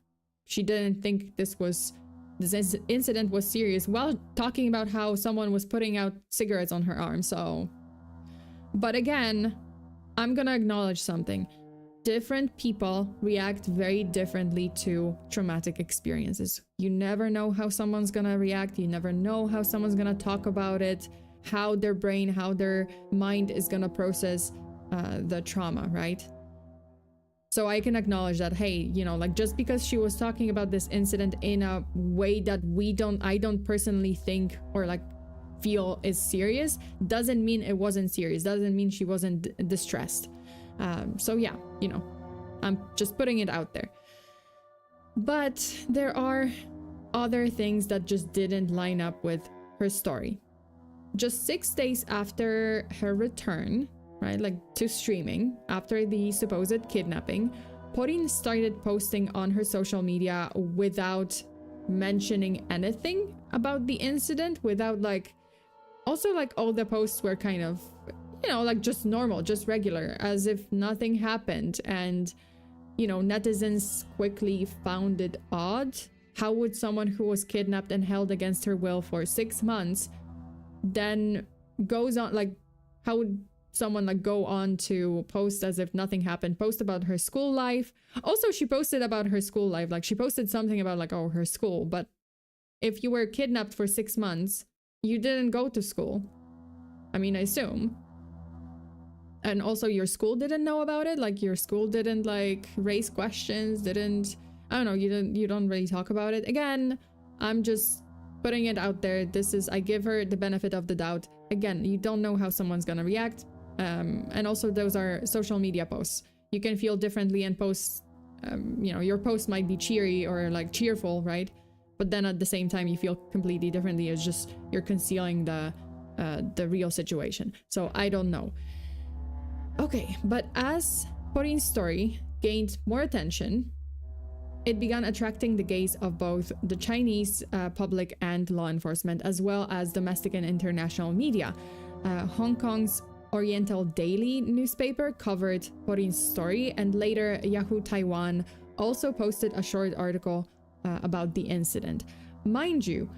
she didn't think this incident was serious, while talking about how someone was putting out cigarettes on her arm. So, but again, I'm gonna acknowledge something. Different people react very differently to traumatic experiences. You never know how someone's gonna react. You never know how someone's gonna talk about it, how their brain, how their mind is gonna process the trauma, right? So I can acknowledge that, hey, you know, like just because she was talking about this incident in a way that I don't personally think or like feel is serious, doesn't mean it wasn't serious, doesn't mean she wasn't distressed. So yeah, you know, I'm just putting it out there. But there are other things that just didn't line up with her story. Just 6 days after her return, right, like to streaming, after the supposed kidnapping, Porin started posting on her social media without mentioning anything about the incident, without like, also like all the posts were kind of, you know, like just normal, just regular, as if nothing happened. And, you know, netizens quickly found it odd how would someone who was kidnapped and held against her will for 6 months then goes on, like, how would someone like go on to post as if nothing happened, post about her school life? Also, she posted about her school life, like she posted something about like, oh, her school, but if you were kidnapped for 6 months, you didn't go to school. I mean, I assume. And also your school didn't know about it, like your school didn't like raise questions, didn't, I don't know, you don't really talk about it. Again, I'm just putting it out there. This is, I give her the benefit of the doubt. Again, you don't know how someone's gonna react. And also those are social media posts. You can feel differently and post, you know, your post might be cheery or like cheerful, right? But then at the same time, you feel completely differently. It's just, you're concealing the real situation. So I don't know. Okay, but as Porin's story gained more attention, it began attracting the gaze of both the Chinese public and law enforcement, as well as domestic and international media. Hong Kong's Oriental Daily newspaper covered Porin's story, and later Yahoo Taiwan also posted a short article about the incident. Mind you,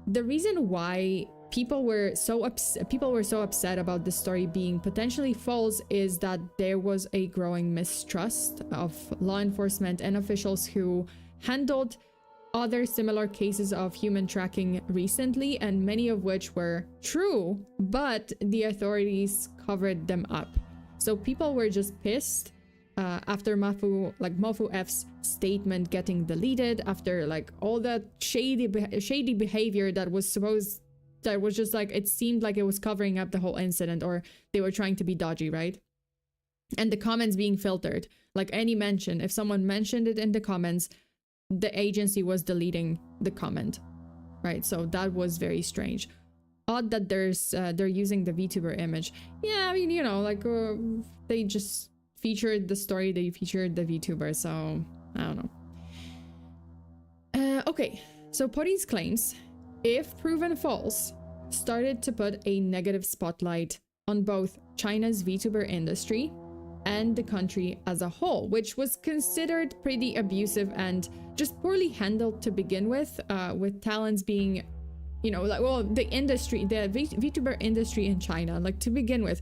the reason why people were so upset about the story being potentially false is that there was a growing mistrust of law enforcement and officials who handled other similar cases of human tracking recently, and many of which were true, but the authorities covered them up. So people were just pissed after Mofu F's statement getting deleted, after like all that shady behavior that was just like, it seemed like it was covering up the whole incident, or they were trying to be dodgy, right? And the comments being filtered, like any mention, if someone mentioned it in the comments, the agency was deleting the comment, right? So that was very strange. Odd that they're using the VTuber image. Yeah, I mean, you know, like they just featured the story, they featured the VTuber, so I don't know. Okay, so Porin's claims, if proven false, started to put a negative spotlight on both China's VTuber industry and the country as a whole, which was considered pretty abusive and just poorly handled to begin with talents being, you know, like, well, the industry, the VTuber industry in China, like to begin with,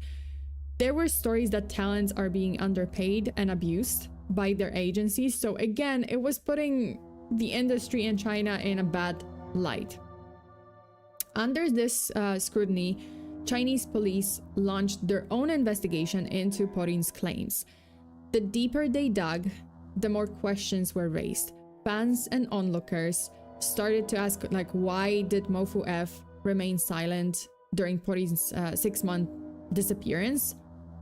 there were stories that talents are being underpaid and abused by their agencies. So again, it was putting the industry in China in a bad light. Under this scrutiny, Chinese police launched their own investigation into Porin's claims. The deeper they dug, the more questions were raised. Fans and onlookers started to ask, like, why did Mofu F remain silent during Porin's 6-month disappearance?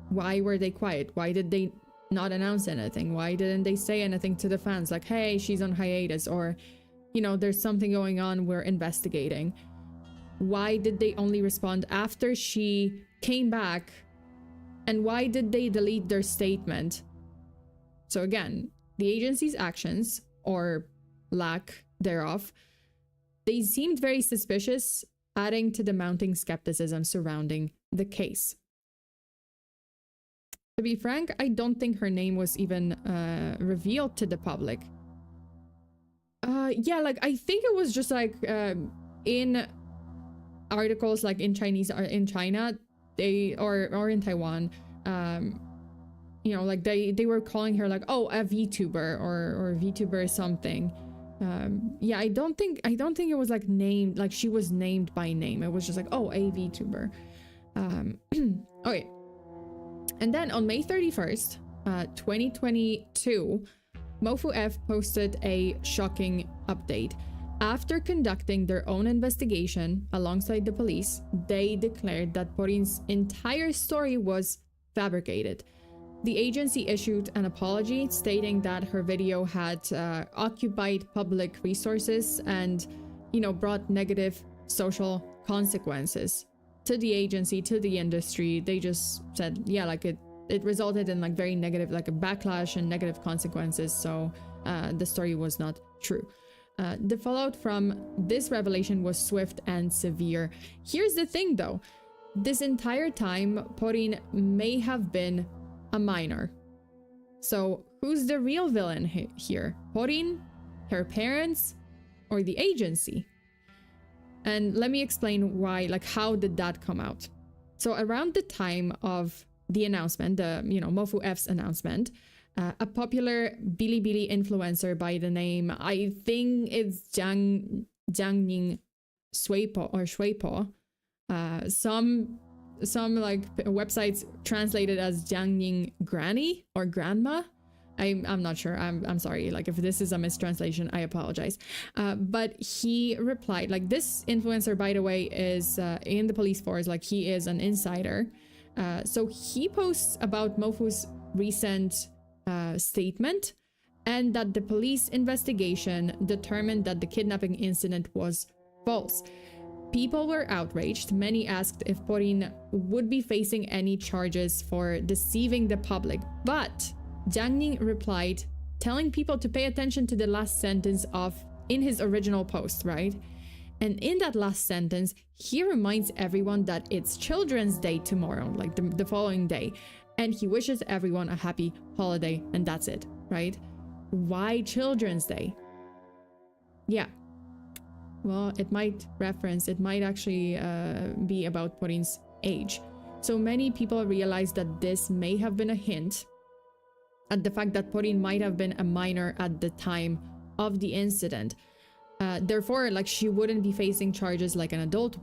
Why were they quiet? Why did they not announce anything? Why didn't they say anything to the fans? Like, hey, she's on hiatus, or, you know, there's something going on, we're investigating. Why did they only respond after she came back? And why did they delete their statement? So again, the agency's actions, or lack thereof, they seemed very suspicious, adding to the mounting skepticism surrounding the case. To be frank, I don't think her name was even revealed to the public. Yeah, like, I think it was just like in articles like in Chinese or in China, they or in Taiwan, you know, like they were calling her like, oh, a VTuber or VTuber something. Yeah, I don't think it was like named, like she was named by name. It was just like, oh, a VTuber. Okay. And then on May 31st, 2022, Mofu F posted a shocking update. After conducting their own investigation alongside the police, they declared that Porin's entire story was fabricated. The agency issued an apology stating that her video had occupied public resources and, you know, brought negative social consequences to the agency, to the industry. They just said, yeah, like it resulted in like very negative, like a backlash and negative consequences. So the story was not true. The fallout from this revelation was swift and severe. Here's the thing though, this entire time, Porin may have been a minor. So who's the real villain here? Porin, her parents, or the agency? And let me explain why, like how did that come out? So around the time of the announcement, the, Mofu F's announcement, a popular Bilibili influencer by the name, I think it's Jiangning Shuipo, some like websites translated as Jiangning Granny or Grandma. I'm not sure. I'm sorry. Like if this is a mistranslation, I apologize. But he replied, like this influencer, by the way, is in the police force. Like he is an insider. So he posts about Mofu's recent statement and that the police investigation determined that the kidnapping incident was false. People were outraged. Many asked if Porin would be facing any charges for deceiving the public, but Jiangning replied, telling people to pay attention to the last sentence in his original post, right? And in that last sentence, he reminds everyone that it's Children's Day tomorrow, like the following day, and he wishes everyone a happy holiday, and that's it, right? Why Children's Day? Yeah. Well, it might actually be about Porin's age. So many people realized that this may have been a hint at the fact that Porin might have been a minor at the time of the incident. Therefore, like she wouldn't be facing charges like an adult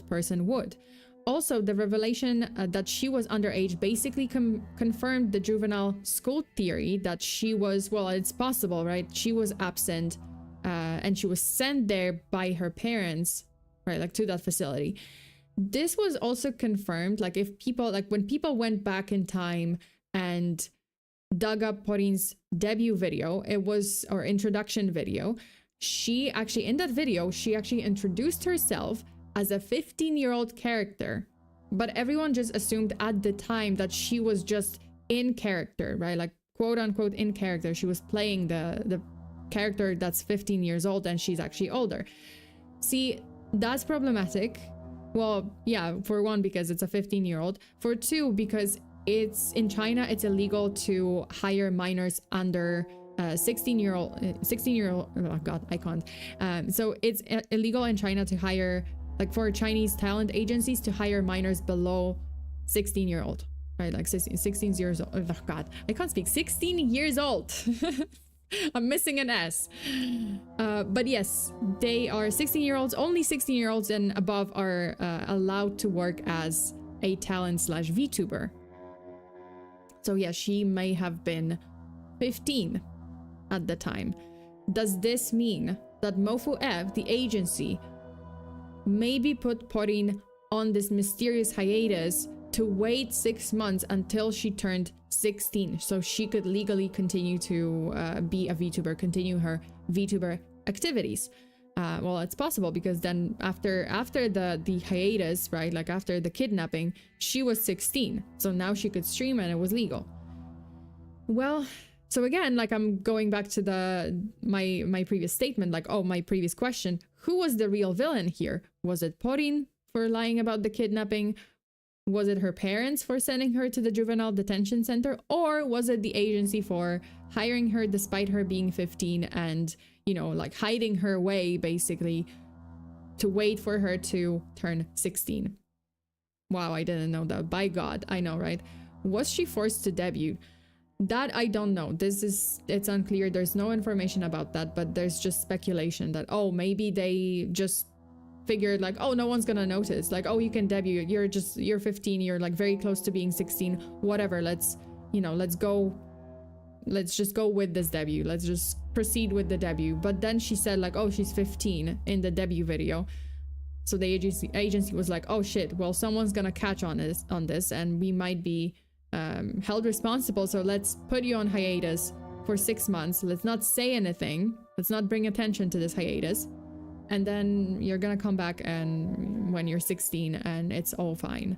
person would. Also, the revelation that she was underage basically confirmed the juvenile school theory that she was, well, it's possible, right? She was absent and she was sent there by her parents, right? Like to that facility. This was also confirmed, like when people went back in time and dug up Porin's debut video, or introduction video, in that video, she actually introduced herself as a 15-year-old character, but everyone just assumed at the time that she was just in character, right? Like quote unquote in character. She was playing the character that's 15 years old and she's actually older. See, that's problematic. Well, yeah, for one, because it's a 15-year-old. For two, because in China, it's illegal to hire minors under 16-year-old, oh God, I can't. So it's illegal in China to hire, like for Chinese talent agencies to hire minors below 16-year-old, right? Like 16 years old. Oh God, I can't speak. 16 years old. I'm missing an S. But yes, they are 16-year-olds. Only 16-year-olds and above are allowed to work as a talent/VTuber. So yeah, she may have been 15 at the time. Does this mean that Mofu F, the agency, maybe put Porin on this mysterious hiatus to wait 6 months until she turned 16 so she could legally continue to be a VTuber, continue her VTuber activities? Well, it's possible because then after the hiatus, right, like after the kidnapping, she was 16, so now she could stream and it was legal. Well, so again, like I'm going back to my previous statement, like, oh, my previous question, who was the real villain here? Was it Porin for lying about the kidnapping? Was it her parents for sending her to the juvenile detention center? Or was it the agency for hiring her despite her being 15 and, like hiding her away basically to wait for her to turn 16? Wow, I didn't know that. By God, I know, right? Was she forced to debut? That I don't know. It's unclear. There's no information about that, but there's just speculation that, oh, maybe they just figured like, oh, no one's gonna notice. Like, oh, you can debut. You're 15. You're like very close to being 16. Whatever. Let's just go with this debut. Let's just proceed with the debut. But then she said like, oh, she's 15 in the debut video. So the agency was like, oh shit, well, someone's gonna catch on this and we might be held responsible. So let's put you on hiatus for 6 months. Let's not say anything. Let's not bring attention to this hiatus. And then you're gonna come back and when you're 16 and it's all fine.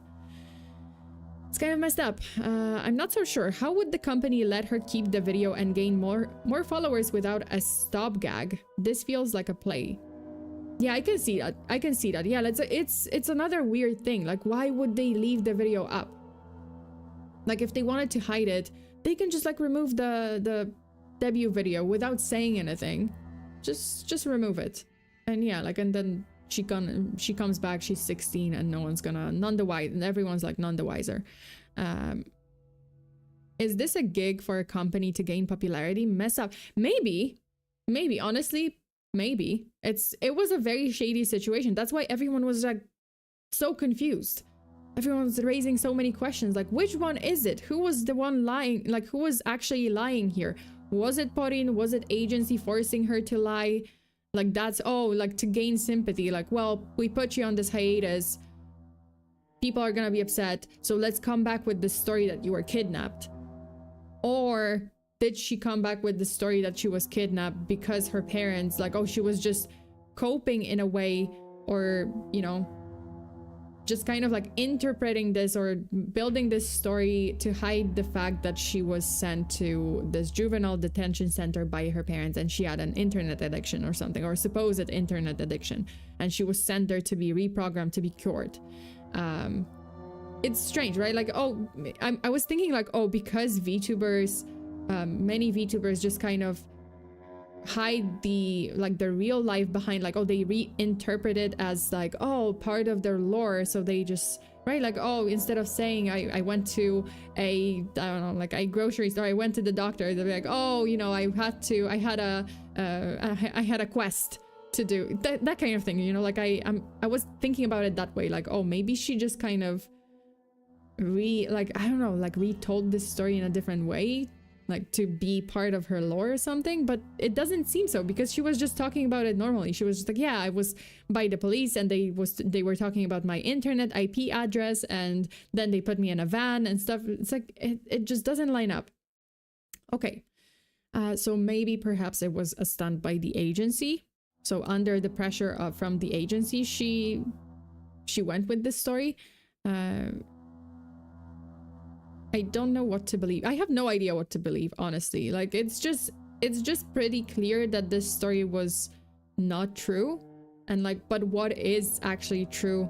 It's kind of messed up. I'm not so sure. How would the company let her keep the video and gain more followers without a stop gag? This feels like a play. Yeah, I can see that. Yeah, it's another weird thing. Like, why would they leave the video up? Like, if they wanted to hide it, they can just like remove the debut video without saying anything. just remove it. And yeah, like, and then she comes back, she's 16, and no one's gonna, none the wiser, and everyone's like none the wiser. Is this a gig for a company to gain popularity? Mess up. Maybe, honestly, maybe. It was a very shady situation. That's why everyone was like so confused. Everyone was raising so many questions, like, which one is it? Who was the one lying? Like, who was actually lying here? Was it Porin? Was it agency forcing her to lie? Like, that's, oh, like, to gain sympathy. Like, well, we put you on this hiatus. People are gonna be upset, so let's come back with the story that you were kidnapped. Or did she come back with the story that she was kidnapped because her parents, like, oh, she was just coping in a way, or, you know, just kind of like interpreting this or building this story to hide the fact that she was sent to this juvenile detention center by her parents, and she had an internet addiction or something, or supposed internet addiction, and she was sent there to be reprogrammed, to be cured. It's strange, right? Like, oh, I was thinking like, oh, because VTubers, many VTubers just kind of hide the real life behind, like, oh, they reinterpret it as like, oh, part of their lore, so they just, right, like, oh, instead of saying I went to I don't know, like a grocery store, I went to the doctor, they'll be like, oh, you know, I had a quest to do, that kind of thing, you know. Like, I was thinking about it that way, like, oh, maybe she just kind of retold this story in a different way, like to be part of her lore or something. But it doesn't seem so, because she was just talking about it normally. She was just like, yeah, I was by the police, and they were talking about my internet IP address, and then they put me in a van and stuff. It's like, it just doesn't line up. Okay, so maybe perhaps it was a stunt by the agency. So under the pressure from the agency, she went with this story. I don't know what to believe. I have no idea what to believe, honestly. Like, it's just pretty clear that this story was not true. And like, but what is actually true?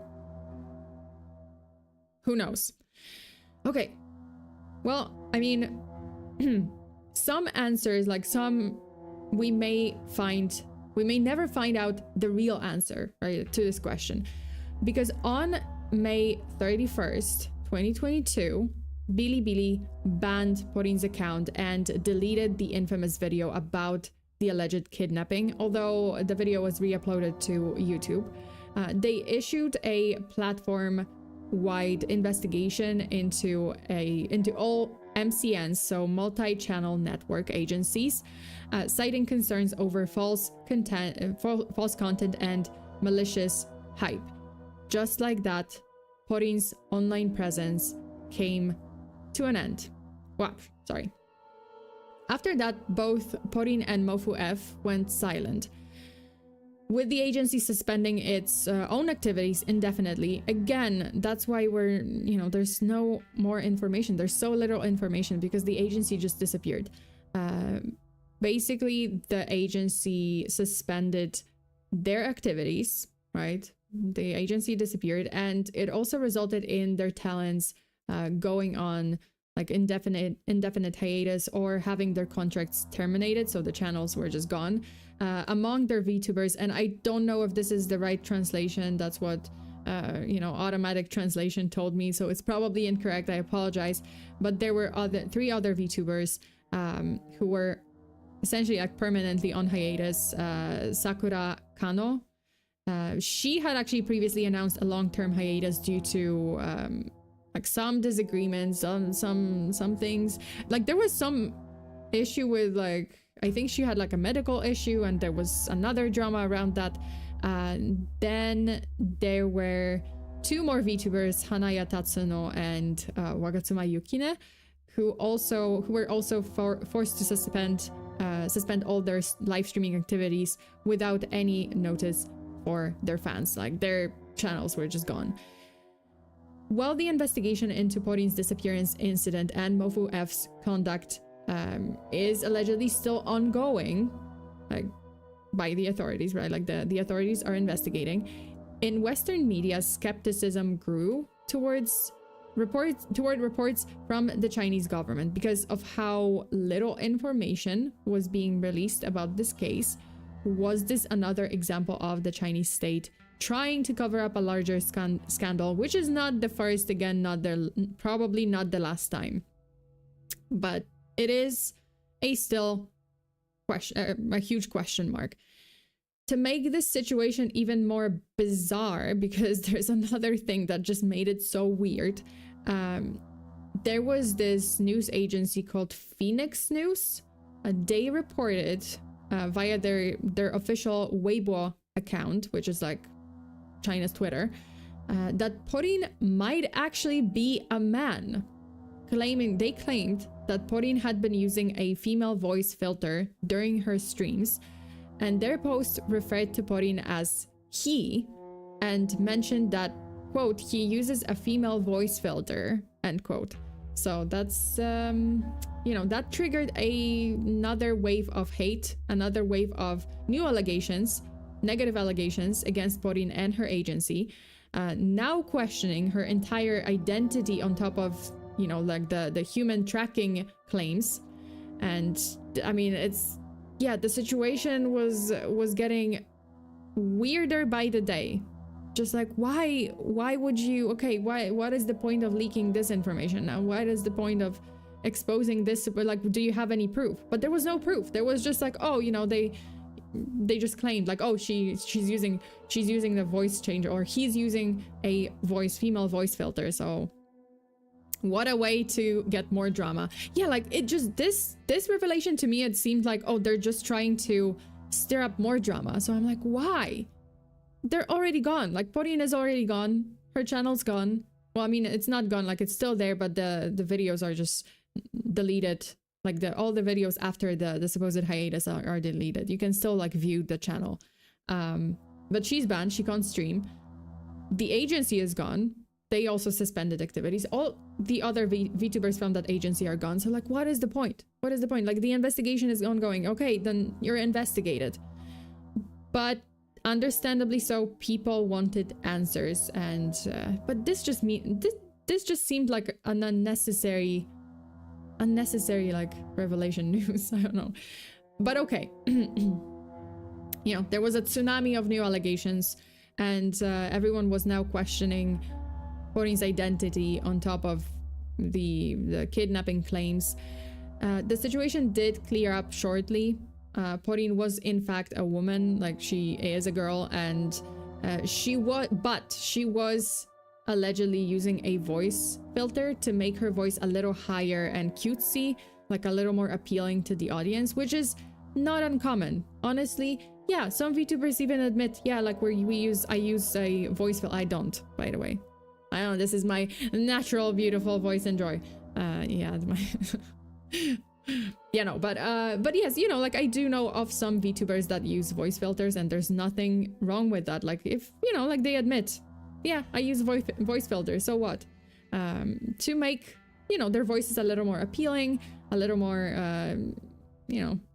Who knows? Okay. Well, I mean, some answers, like we may never find out the real answer, right, to this question. Because on May 31st, 2022, Bilibili banned Porin's account and deleted the infamous video about the alleged kidnapping, although the video was re-uploaded to YouTube. They issued a platform-wide investigation into all MCNs, so multi-channel network agencies, citing concerns over false content and malicious hype. Just like that, Porin's online presence came to an end. Wow, sorry. After that, both Porin and Mofu F went silent, with the agency suspending its own activities indefinitely. Again, that's why there's no more information. There's so little information because the agency just disappeared. Basically, the agency suspended their activities, right? The agency disappeared, and it also resulted in their talents going on like indefinite hiatus or having their contracts terminated, so the channels were just gone among their VTubers. And I don't know if this is the right translation. That's what automatic translation told me, so it's probably incorrect. I apologize. But there were three other VTubers who were essentially like permanently on hiatus. Sakura Kano, she had actually previously announced a long-term hiatus due to like some disagreements on some things. Like, there was some issue with, like, I think she had like a medical issue, and there was another drama around that. Then there were two more VTubers, Hanaya Tatsuno and Wagatsuma Yukine, who were also forced to suspend all their live streaming activities without any notice for their fans. Like, their channels were just gone. While the investigation into Porin's disappearance incident and Mofu F's conduct is allegedly still ongoing, like, by the authorities, right? Like, the authorities are investigating. In Western media, skepticism grew toward reports from the Chinese government because of how little information was being released about this case, was this another example of the Chinese state trying to cover up a larger scandal, which is not the first, again, probably not the last time, but it is a still a huge question mark. To make this situation even more bizarre, because there's another thing that just made it so weird, there was this news agency called Phoenix News. They reported via their official Weibo account, which is like China's Twitter, that Porin might actually be a man. They claimed that Porin had been using a female voice filter during her streams, and their post referred to Porin as he and mentioned that, quote, he uses a female voice filter, end quote. So that's, that triggered another wave of hate, another wave of new allegations, negative allegations against Porin and her agency, now questioning her entire identity on top of, like the human tracking claims. And I mean, the situation was getting weirder by the day. Just like, why would you, what is the point of leaking this information now? What is the point of exposing this? Like, do you have any proof? But there was no proof. There was just like, they just claimed like, oh, she's using the voice changer, or he's using a female voice filter. So what a way to get more drama. Yeah, like it just, this revelation to me, it seemed like, oh, they're just trying to stir up more drama. So I'm like, why? They're already gone. Like, Porin is already gone. Her channel's gone. Well, I mean, it's not gone. Like, it's still there, but the videos are just deleted. Like, all the videos after the supposed hiatus are deleted. You can still, like, view the channel. But she's banned. She can't stream. The agency is gone. They also suspended activities. All the other VTubers from that agency are gone. So, like, what is the point? What is the point? Like, the investigation is ongoing. Okay, then you're investigated. But understandably so, people wanted answers, and but this just seemed like an unnecessary like revelation news. I don't know, but okay. There was a tsunami of new allegations, and everyone was now questioning Porin's identity on top of the kidnapping claims. The situation did clear up shortly. Porin was in fact a woman, like she is a girl, and she was allegedly using a voice filter to make her voice a little higher and cutesy, like a little more appealing to the audience, which is not uncommon. Honestly, yeah, some VTubers even admit, yeah, like I use a voice filter. I don't, by the way. I don't know, this is my natural, beautiful voice, enjoy. Yeah, yeah, no, but yes, like I do know of some VTubers that use voice filters, and there's nothing wrong with that. Like, if like they admit, yeah, I use voice filters, so what? To make their voices a little more appealing, a little more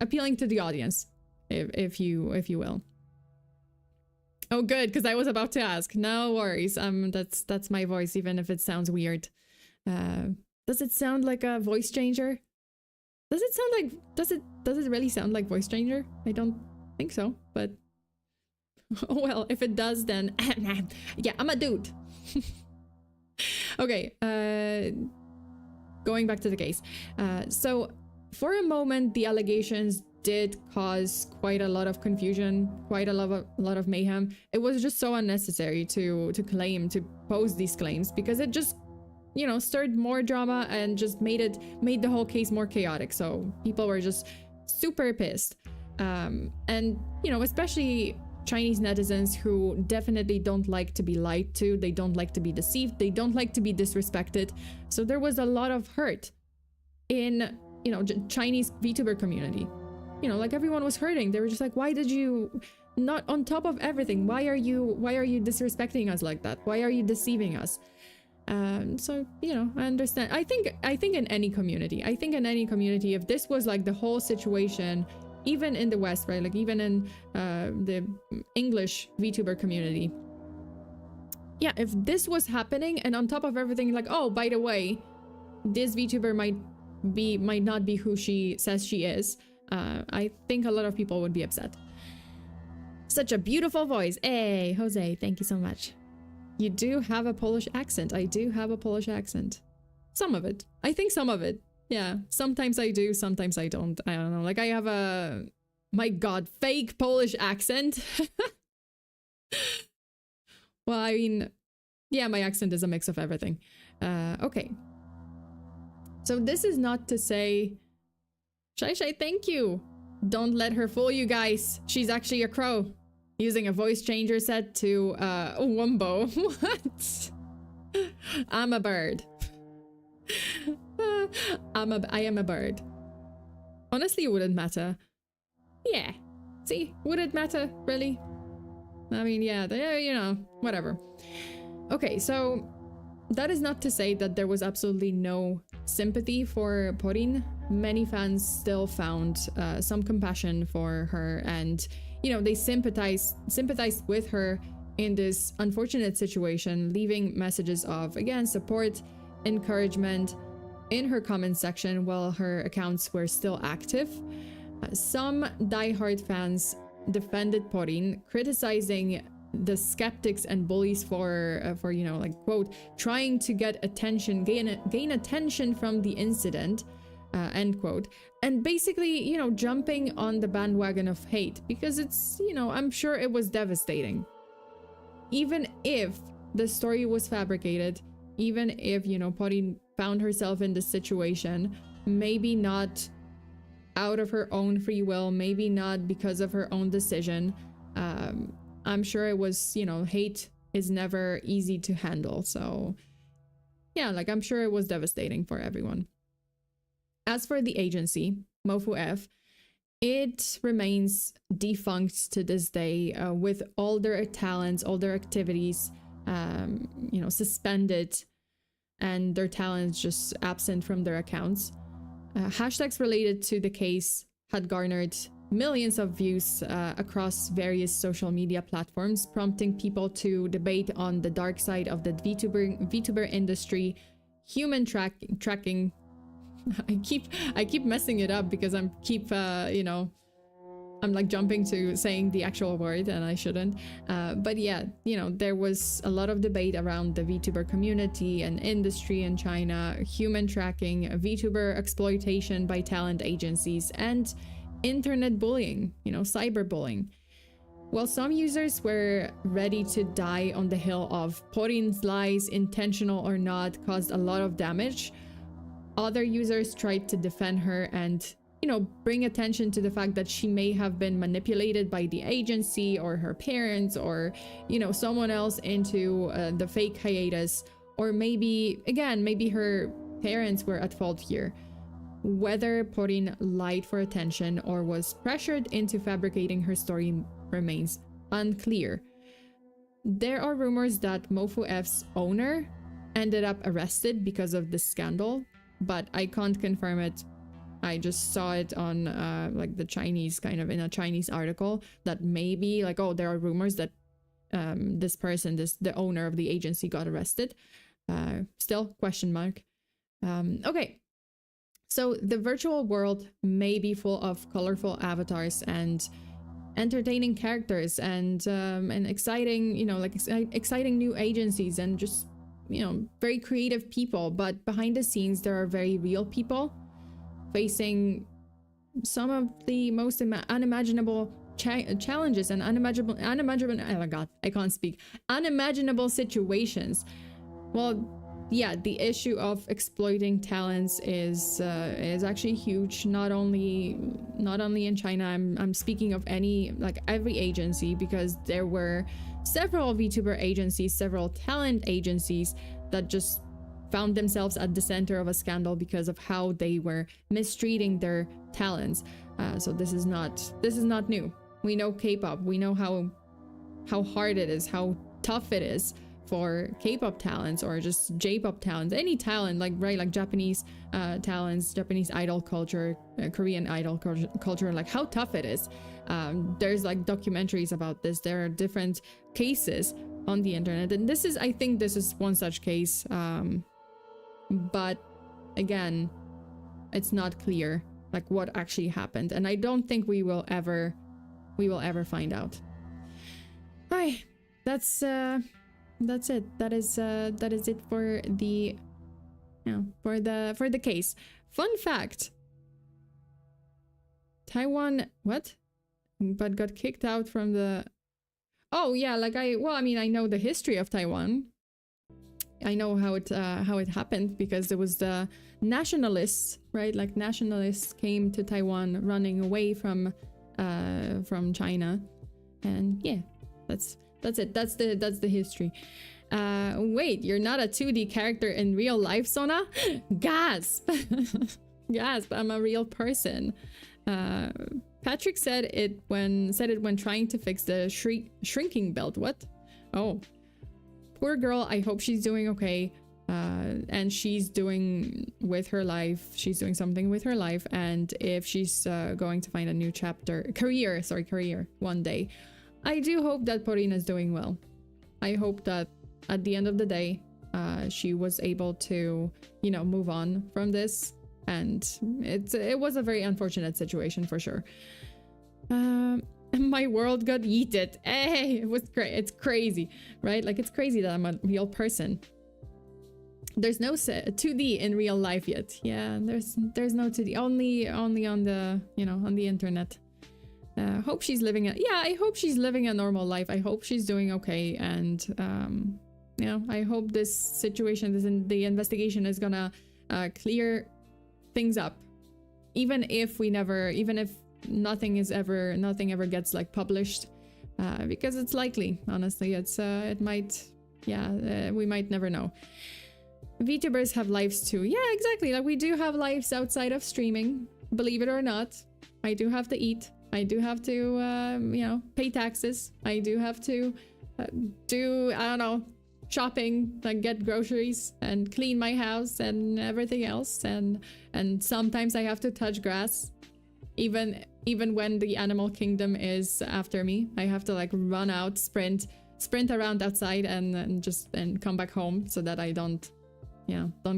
appealing to the audience, if you will. Oh, good, because I was about to ask. No worries. That's my voice, even if it sounds weird. Does it sound like a voice changer? Does it sound like, does it really sound like voice changer? I don't think so, but oh well, if it does, then yeah, I'm a dude. Okay, going back to the case. So for a moment, the allegations did cause quite a lot of confusion, quite a lot of mayhem. It was just so unnecessary to pose these claims, because it just stirred more drama and just made the whole case more chaotic. So people were just super pissed, and especially Chinese netizens, who definitely don't like to be lied to. They don't like to be deceived. They don't like to be disrespected. So there was a lot of hurt in Chinese VTuber community. Like everyone was hurting. They were just like, why did you not, on top of everything, why are you disrespecting us like that? Why are you deceiving us? So I understand. I think in any community, if this was like the whole situation, even in the West, right, like even in the English VTuber community, yeah, if this was happening, and on top of everything, like, oh, by the way, this VTuber might not be who she says she is, I think a lot of people would be upset. Such a beautiful voice. Hey, Jose, thank you so much. You do have a Polish accent. I do have a Polish accent. Some of it. I think some of it. Yeah. Sometimes I do, sometimes I don't. I don't know. Like I have a, my God, fake Polish accent. Well, I mean, yeah, my accent is a mix of everything. Okay. So this is not to say, Shai, thank you. Don't let her fool you guys. She's actually a crow. Using a voice changer set to Wumbo. What? I'm a bird. I am a bird. Honestly, it wouldn't matter. Yeah. See, would it matter, really? I mean, yeah, you know, whatever. Okay, so that is not to say that there was absolutely no sympathy for Porin. Many fans still found some compassion for her, and you know, they sympathized with her in this unfortunate situation, leaving messages of, again, support, encouragement in her comment section while her accounts were still active. Some diehard fans defended Porin, criticizing the skeptics and bullies for you know, like, quote, trying to get attention, gain attention from the incident, end quote, and basically, you know, jumping on the bandwagon of hate, because it's, you know, I'm sure it was devastating. Even if the story was fabricated, even if, you know, Porin found herself in this situation, maybe not out of her own free will, maybe not because of her own decision, I'm sure it was, you know, hate is never easy to handle. So yeah, like, I'm sure it was devastating for everyone. As for the agency, Mofu-F, it remains defunct to this day, with all their talents, all their activities, you know, suspended, and their talents just absent from their accounts. Hashtags related to the case had garnered millions of views across various social media platforms, prompting people to debate on the dark side of the VTuber industry, human tracking. I keep messing it up because you know, I'm like jumping to saying the actual word and I shouldn't. But yeah, you know, there was a lot of debate around the VTuber community and industry in China, human tracking, VTuber exploitation by talent agencies, and internet bullying, you know, cyberbullying. While some users were ready to die on the hill of Porin's lies, intentional or not, caused a lot of damage, other users tried to defend her and, you know, bring attention to the fact that she may have been manipulated by the agency or her parents or, you know, someone else into the fake hiatus, or maybe, again, maybe her parents were at fault here. Whether Porin lied for attention or was pressured into fabricating her story remains unclear. There are rumors that Mofu-F's owner ended up arrested because of this scandal, but I can't confirm it. I just saw it on like the Chinese, kind of in a Chinese article, that maybe like, oh, there are rumors that this person, the owner of the agency, got arrested. Still question mark. Okay. So the virtual world may be full of colorful avatars and entertaining characters and exciting, you know, like exciting new agencies and just, you know, very creative people. But behind the scenes, there are very real people facing some of the most unimaginable challenges and unimaginable, oh my God, I can't speak, unimaginable situations. Well, yeah, the issue of exploiting talents is actually huge. Not only in China. I'm speaking of every agency, because there were several VTuber agencies, several talent agencies that just found themselves at the center of a scandal because of how they were mistreating their talents. So this is not new. We know K-pop. We know how hard it is, how tough it is for K-pop talents, or just J-pop talents, any talent, like, right, like Japanese talents, Japanese idol culture, Korean idol culture, like how tough it is. There's like documentaries about this. There are different cases on the internet, and I think this is one such case. But again, it's not clear like what actually happened, and I don't think we will ever find out. Hi, that's it. That is it for the, for the case. Fun fact: Taiwan, what? But got kicked out from the. Oh yeah, like I mean, I know the history of Taiwan. I know how it happened because it was the nationalists, right? Like nationalists came to Taiwan running away from China, and yeah, that's it. That's the history. Wait, you're not a 2D character in real life, Sona? Gasp! Gasp! I'm a real person. Patrick said it when trying to fix the shrinking belt. What? Oh. Poor girl, I hope she's doing okay. And she's doing with her life. She's doing something with her life. And if she's going to find a new career one day. I do hope that Porin is doing well. I hope that at the end of the day, she was able to, move on from this. And it was a very unfortunate situation for sure. My world got yeeted. Hey, it was great. It's crazy, right? Like, it's crazy that I'm a real person. There's no 2D in real life yet. Yeah, there's no 2D. Only on the on the internet. Hope she's living I hope she's living a normal life. I hope she's doing okay, and I hope this situation, the investigation is gonna clear things up. Even if nothing ever gets like published, because it's likely, honestly, it might, we might never know. VTubers have lives too. Yeah, exactly. Like, we do have lives outside of streaming, believe it or not. I do have to eat. I do have to, pay taxes. I do have to do, I don't know, shopping, like get groceries and clean my house and everything else. And sometimes I have to touch grass. Even when the animal kingdom is after me, I have to like run out, sprint around outside and come back home so that I don't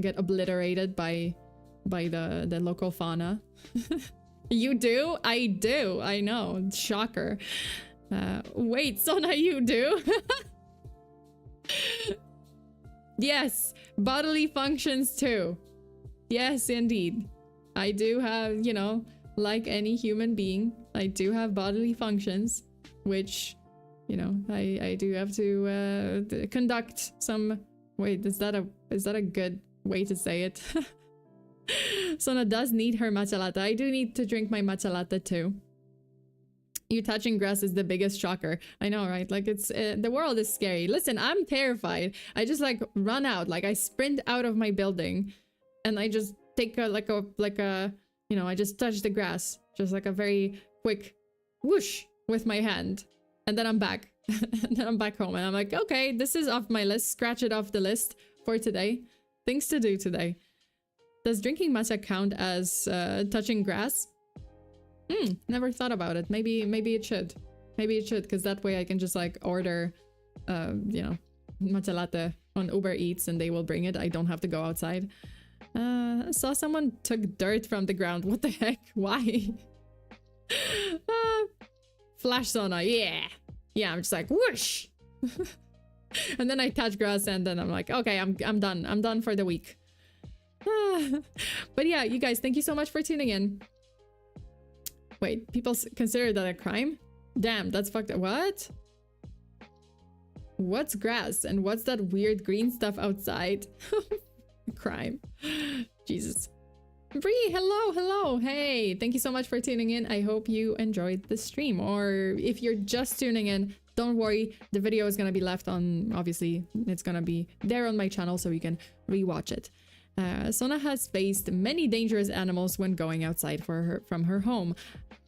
get obliterated by the local fauna. You do? I do. I know. Shocker. Wait, Sona, you do? Yes, bodily functions too. Yes, indeed. I do have, like any human being, I do have bodily functions, which, I do have to conduct some. Wait, is that a good way to say it? Sona does need her matcha latte. I do need to drink my matcha latte too. You touching grass is the biggest shocker. I know, right? Like, it's the world is scary. Listen, I'm terrified. I just like run out, like I sprint out of my building, and I just take I just touch the grass, just like a very quick whoosh with my hand, and then I'm back. And then I'm back home, and I'm like, okay, this is off my list. Scratch it off the list for today. Things to do today. Does drinking matcha count as touching grass? Never thought about it. Maybe it should. Maybe it should, because that way I can just like order, matcha latte on Uber Eats and they will bring it. I don't have to go outside. Saw someone took dirt from the ground. What the heck? Why? Flash Sona. Yeah. Yeah, I'm just like whoosh. And then I touch grass and then I'm like, okay, I'm done. I'm done for the week. But yeah, you guys, thank you so much for tuning in. Wait, people consider that a crime? Damn, that's fucked up. What? What's grass? And what's that weird green stuff outside? Crime. Jesus. Bree, hello. Hey, thank you so much for tuning in. I hope you enjoyed the stream. Or if you're just tuning in, don't worry. The video is going to be left on, obviously, it's going to be there on my channel so you can rewatch it. Sona has faced many dangerous animals when going outside from her home.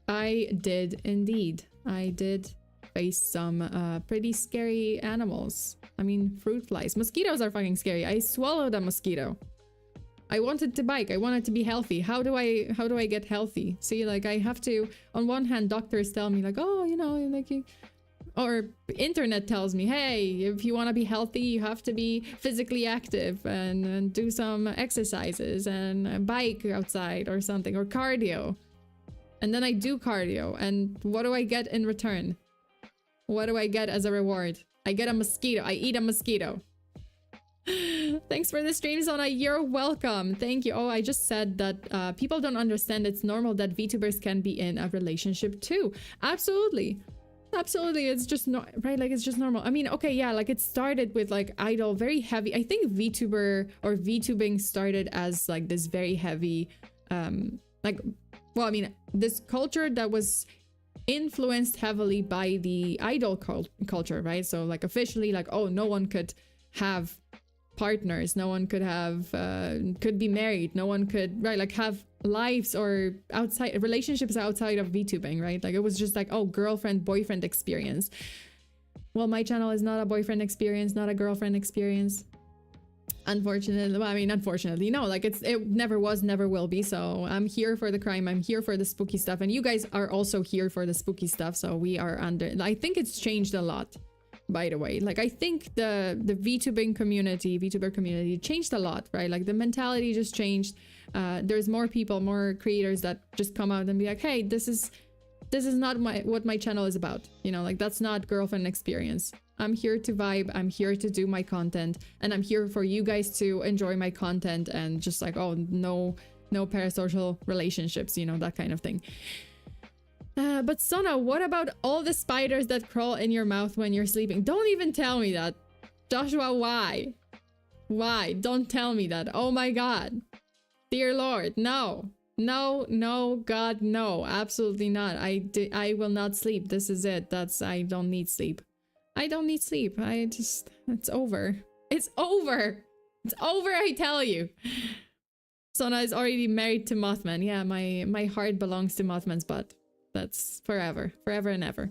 I did indeed. I did face some pretty scary animals. I mean, fruit flies. Mosquitoes are fucking scary. I swallowed a mosquito. I wanted to bike. I wanted to be healthy. How do I get healthy? See, like, I have to, on one hand, doctors tell me like, oh, like or internet tells me, hey, if you want to be healthy, you have to be physically active and do some exercises and bike outside or something, or cardio. And then I do cardio, and what do I get in return? What do I get as a reward? I get a mosquito. I eat a mosquito. Thanks for the stream, Zona. You're welcome. Thank you. Oh, I just said that people don't understand it's normal that VTubers can be in a relationship too. Absolutely. Absolutely. It's just not right. Like, it's just normal. I mean, okay, yeah, like it started with like idol, very heavy. I think VTuber or VTubing started as like this very heavy, like, well, I mean, this culture that was influenced heavily by the idol culture, right? So like officially, like, oh, no one could have partners, no one could have could be married, no one could, right, like have lives or outside relationships outside of VTubing, right? Like it was just like, oh, girlfriend boyfriend experience. Well, my channel is not a boyfriend experience, not a girlfriend experience, unfortunately. Well, I mean, unfortunately, no, like it never was, never will be. So I'm here for the crime, I'm here for the spooky stuff, and you guys are also here for the spooky stuff. So we are under, I think it's changed a lot, by the way. Like I think the VTuber community changed a lot, right? Like the mentality just changed. There's more people, more creators that just come out and be like, hey, this is not what my channel is about, you know, like that's not girlfriend experience. I'm here to vibe, I'm here to do my content, and I'm here for you guys to enjoy my content, and just like, oh, no parasocial relationships, you know, that kind of thing. But Sona, what about all the spiders that crawl in your mouth when you're sleeping? Don't even tell me that. Joshua, why? Why? Don't tell me that. Oh my god. Dear Lord, no. No, God, no. Absolutely not. I will not sleep. This is it. I don't need sleep. I don't need sleep. It's over. It's over. It's over, I tell you. Sona is already married to Mothman. Yeah, my heart belongs to Mothman's butt. That's forever and ever.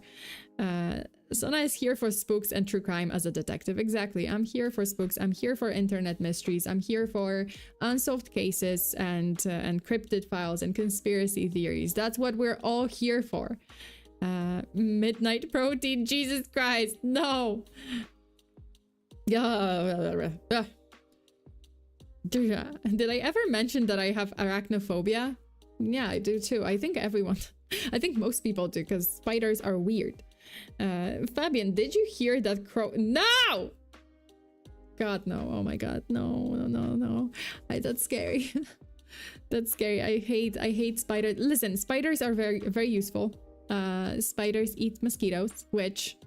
Sona is here for spooks and true crime as a detective. Exactly. I'm here for spooks. I'm here for internet mysteries. I'm here for unsolved cases and cryptid files and conspiracy theories. That's what we're all here for. Midnight protein. Jesus Christ. No. Did I ever mention that I have arachnophobia? Yeah, I do too. I think most people do, because spiders are weird. Fabian, did you hear that crow? No! God, no. Oh my god. No. That's scary. That's scary. I hate spiders. Listen, spiders are very, very useful. Spiders eat mosquitoes, which,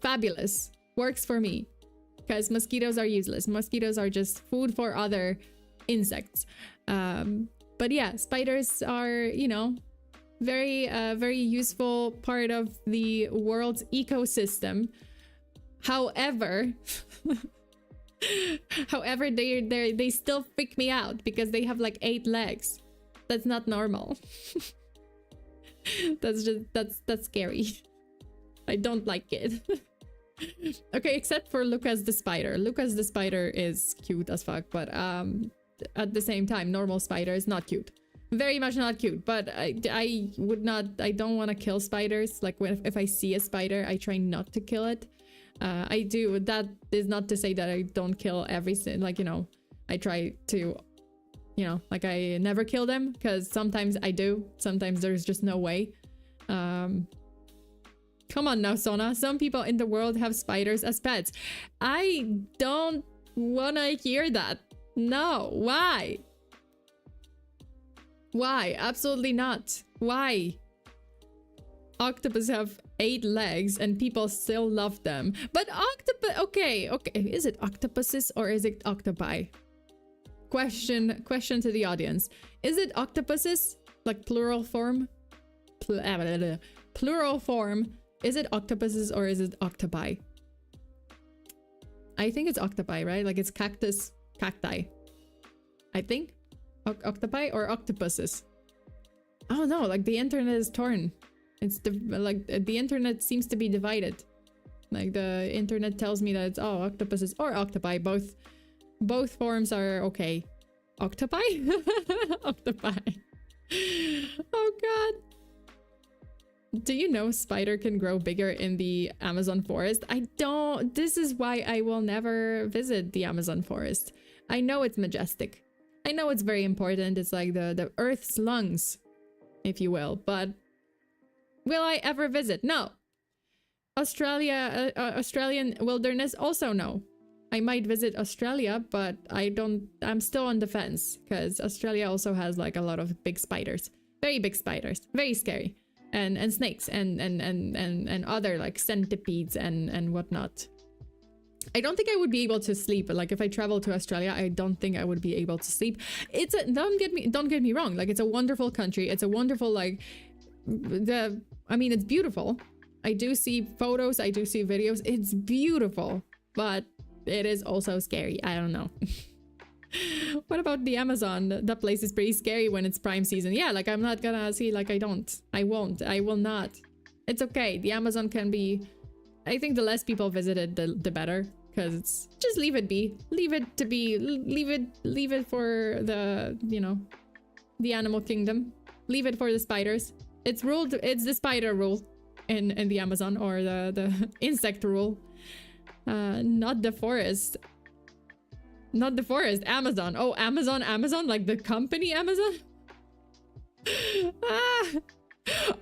fabulous. Works for me. Because mosquitoes are useless. Mosquitoes are just food for other insects. But yeah, spiders are, you know, very useful part of the world's ecosystem. However, they still freak me out because they have like 8 legs. That's not normal. that's scary. I don't like it. Okay, except for Lucas the spider. Lucas the spider is cute as fuck, but at the same time, normal spider is not cute. Very much not cute, but I don't want to kill spiders. Like if I see a spider, I try not to kill it. I do. That is not to say that I don't kill everything. Like, you know, I try to, you know, like I never kill them, because sometimes I do. Sometimes there's just no way. Come on now, Sona. Some people in the world have spiders as pets. I don't want to hear that. No, why? Why? Absolutely not. Why? Octopus have 8 legs and people still love them. But octopus, okay. Is it octopuses or is it octopi? Question to the audience. Is it octopuses? Like plural form? Plural form. Is it octopuses or is it octopi? I think it's octopi, right? Like it's cactus. Cacti, I think. Octopi or octopuses? Oh no, like the internet is torn. It's the internet seems to be divided. Like the internet tells me that it's octopuses or octopi. Both forms are okay. Octopi? Octopi. Oh god. Do you know spider can grow bigger in the Amazon forest? I don't. This is why I will never visit the Amazon forest. I know it's majestic. I know it's very important. It's like the Earth's lungs, if you will. But will I ever visit? No. Australian wilderness, also no. I might visit Australia, but I'm still on the fence because Australia also has like a lot of big spiders, very big spiders, very scary, and snakes and other like centipedes and whatnot. I don't think I would be able to sleep. Like if I travel to Australia, I don't think I would be able to sleep. Don't get me wrong. Like it's a wonderful country. It's a wonderful like I mean, it's beautiful. I do see photos. I do see videos. It's beautiful, but it is also scary. I don't know. What about the Amazon? That place is pretty scary when it's prime season. Yeah, like I'm not gonna see, like I won't. I will not. It's okay. The Amazon can be, I think the less people visit it, the better. Because it's, just leave it be. Leave it to be, leave it for the, you know, the animal kingdom. Leave it for the spiders. It's the spider rule in the Amazon, or the insect rule. Not the forest. Not the forest, Amazon. Oh, Amazon, like the company Amazon?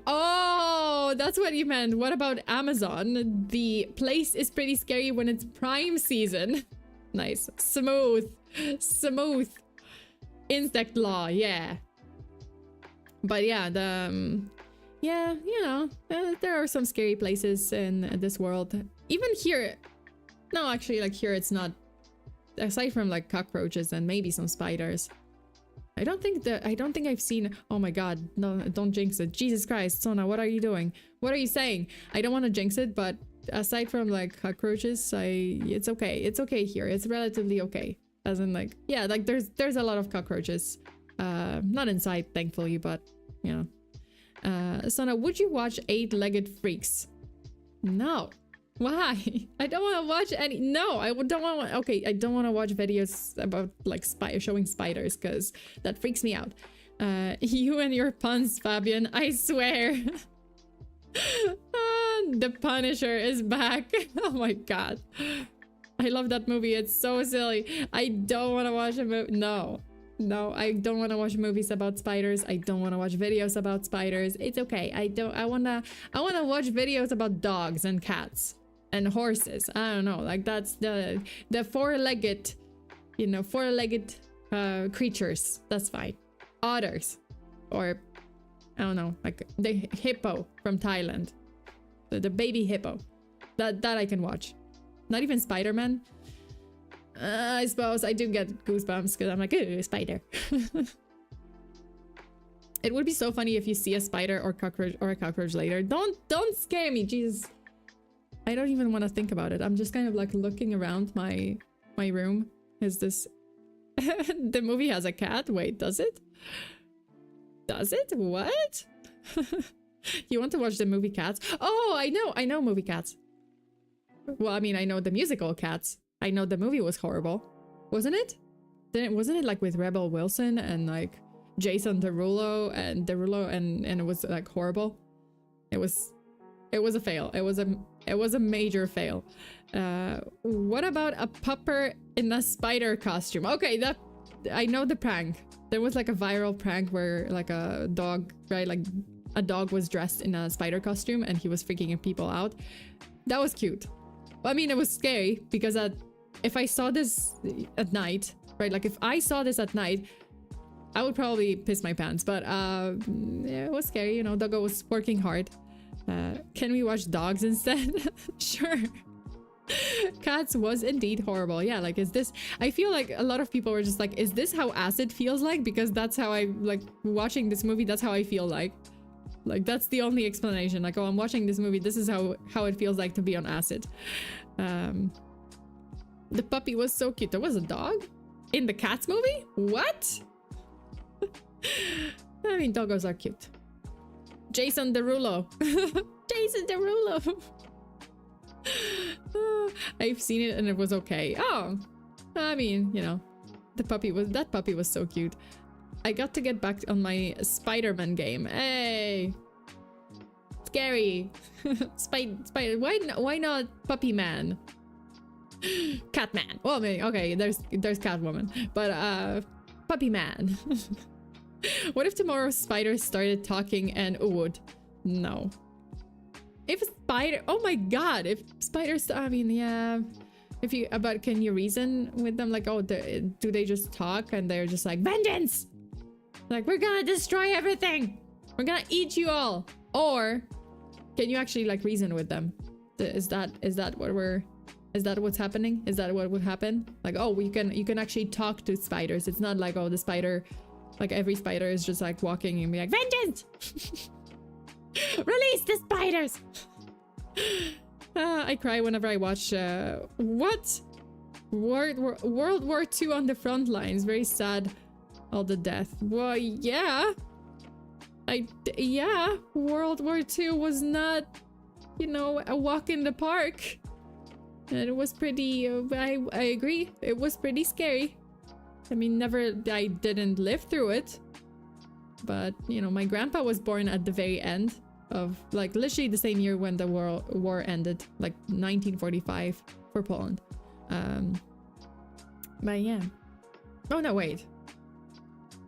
Oh, that's what you meant. What about Amazon? The place is pretty scary when it's prime season. Nice. Smooth. Insect law, yeah. But yeah, yeah, you know, there are some scary places in this world. Even here, no, actually, like here it's not. Aside from like cockroaches and maybe some spiders, I don't think I've seen. Oh my god, no, don't jinx it. Jesus Christ, Sona, what are you doing? What are you saying? I don't want to jinx it, but aside from like cockroaches, it's okay. It's okay here. It's relatively okay. As in like, yeah, like there's a lot of cockroaches. Not inside, thankfully, but you know. Sona, would you watch 8-Legged Freaks? No. Why? I don't want to watch any. No, I don't want. Okay, I don't want to watch videos about like showing spiders because that freaks me out. You and your puns, Fabian. I swear. The Punisher is back. Oh my god, I love that movie. It's so silly. I don't want to watch a movie. No, I don't want to watch movies about spiders. I don't want to watch videos about spiders. It's okay. I wanna watch videos about dogs and cats. And horses. I don't know, like that's the four-legged, you know, four-legged creatures. That's fine. Otters, or I don't know, like the hippo from Thailand, the baby hippo. That I can watch. Not even Spider-Man. I suppose I do get goosebumps because I'm like, ooh, spider. It would be so funny if you see a spider or a cockroach later. Don't scare me, Jesus. I don't even want to think about it. I'm just kind of like looking around my room. Is this... The movie has a cat? Wait, does it? Does it? What? You want to watch the movie Cats? Oh, I know movie Cats. Well, I mean, I know the musical Cats. I know the movie was horrible. Wasn't it? Wasn't it like with Rebel Wilson and like Jason Derulo and it was like horrible? It was a fail. It was a major fail. What about a pupper in a spider costume? Okay, that I know the prank. There was like a viral prank where like a dog, right? Like a dog was dressed in a spider costume and he was freaking people out. That was cute. I mean, it was scary because if I saw this at night, right? Like if I saw this at night, I would probably piss my pants. But yeah, it was scary. You know, Doggo was working hard. Can we watch dogs instead? Sure. Cats was indeed horrible. Yeah, like, is this... I feel like a lot of people were just like, is this how acid feels like? Because that's how I... Like, watching this movie, that's how I feel like. Like, that's the only explanation. Like, oh, I'm watching this movie, this is how it feels like to be on acid. The puppy was so cute. There was a dog? In the Cats movie? What? I mean, doggos are cute. Jason Derulo. Jason Derulo. I've seen it and it was okay. Oh, I mean, you know, that puppy was so cute. I got to get back on my Spider-Man game. Hey, scary. Spider. Why not Puppy Man? Catman. Well, maybe okay. There's Catwoman, but Puppy Man. What if tomorrow spiders started talking and would? No. if spider, oh my god, if spiders, I mean, yeah, if you, but can you reason with them? Like, oh, do they just talk and they're just like, vengeance, like, we're gonna destroy everything, we're gonna eat you all? Or can you actually like reason with them? Is that what's happening? Is that what would happen? Like, oh, you can actually talk to spiders. It's not like, oh, the spider, like every spider is just like walking and be like, vengeance. Release the spiders! I cry whenever I watch what? World War II on the front lines. Very sad. All the death. Well, yeah. Yeah. World War II was not, you know, a walk in the park. And it was pretty, I agree. It was pretty scary. I mean, I didn't live through it. But, you know, my grandpa was born at the very end of, like, literally the same year when the war ended, like 1945 for Poland. But yeah. Oh no, wait.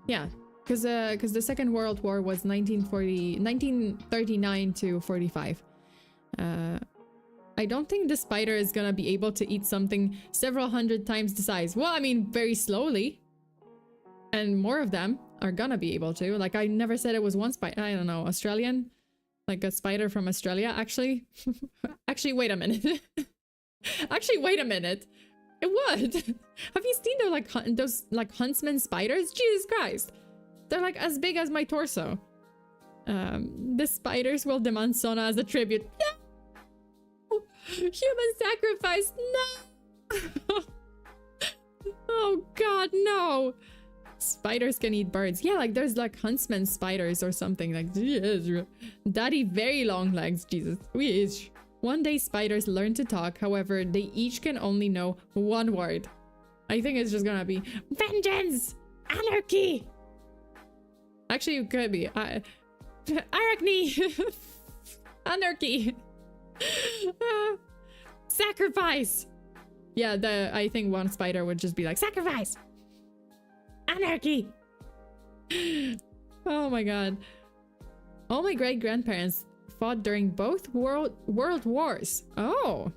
Yeah, because the Second World War was 1939 to 45. I don't think the spider is gonna be able to eat something several hundred times the size. Well, I mean, very slowly. And more of them are gonna be able to. Like, I never said it was one spider. I don't know, Australian? Like a spider from Australia, actually? Actually, wait a minute. Actually, wait a minute. It would. Have you seen those like huntsman spiders? Jesus Christ. They're like as big as my torso. The spiders will demand Sona as a tribute. No! Human sacrifice, no! Oh god, no! Spiders can eat birds. Yeah, like there's like huntsman spiders or something. Like, daddy very long legs, Jesus. Wish. One day spiders learn to talk, however, they each can only know one word. I think it's just gonna be vengeance! Anarchy! Actually, it could be arachne! Anarchy! Sacrifice! Yeah, I think one spider would just be like, sacrifice! Anarchy! Oh my god. All my great-grandparents fought during both world wars. Oh.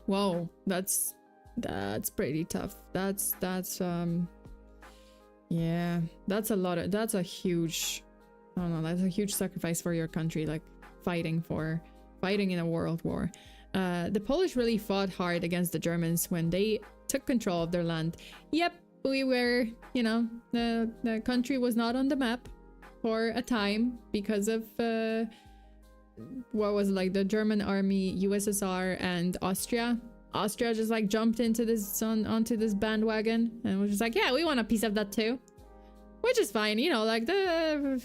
Whoa, that's pretty tough. That's yeah, that's a lot of, that's a huge, I don't know, that's a huge sacrifice for your country, like fighting in a world war. The Polish really fought hard against the Germans when they took control of their land. Yep, we were, you know, the country was not on the map for a time because of what was it, like the German army, USSR, and Austria. Austria just like jumped into this onto this bandwagon and was just like, yeah, we want a piece of that too, which is fine, you know, like the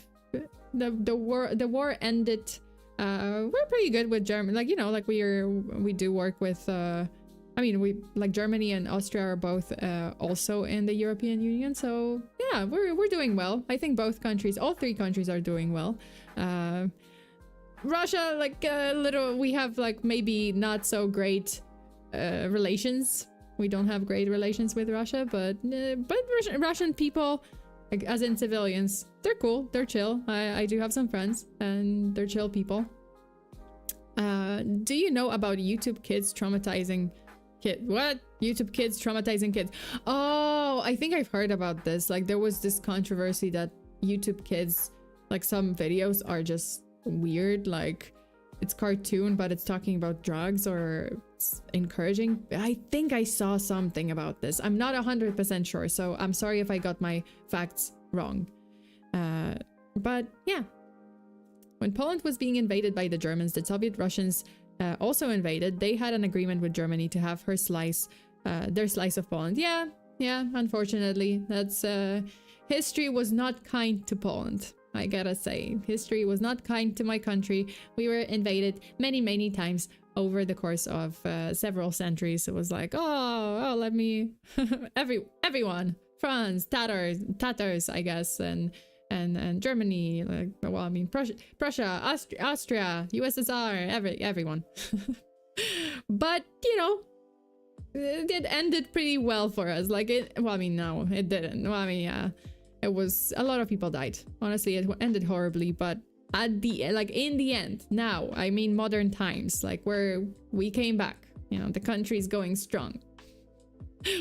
war ended. We're pretty good with German, like, you know, like we do work with I mean, we like Germany and Austria are both also in the European Union, so yeah, we're doing well. I think both countries, all three countries, are doing well. Russia, like we have like maybe not so great relations. We don't have great relations with Russia, but Russian people, like, as in civilians, they're cool, they're chill. I do have some friends and they're chill people. Do you know about YouTube kids traumatizing YouTube kids traumatizing kids? Oh, I think I've heard about this. Like, there was this controversy that YouTube kids, like, some videos are just weird, like it's cartoon but it's talking about drugs or it's encouraging. I think I saw something about this. I'm not 100% sure, so I'm sorry if I got my facts wrong. But yeah, when Poland was being invaded by the Germans, the Soviet Russians also invaded. They had an agreement with Germany to have their slice of Poland. Yeah, unfortunately, that's history was not kind to Poland. I gotta say, history was not kind to my country. We were invaded many times over the course of several centuries. It was like, oh, let me everyone, France, Tatars, I guess, and Germany, like, well, I mean, Prussia, Austria, USSR, everyone. But, you know, it ended pretty well for us. Like, well, I mean, no, it didn't. Well, I mean, yeah, it was, a lot of people died. Honestly, it ended horribly, but at the like in the end. Now, I mean modern times, like where we came back. You know, the country's going strong.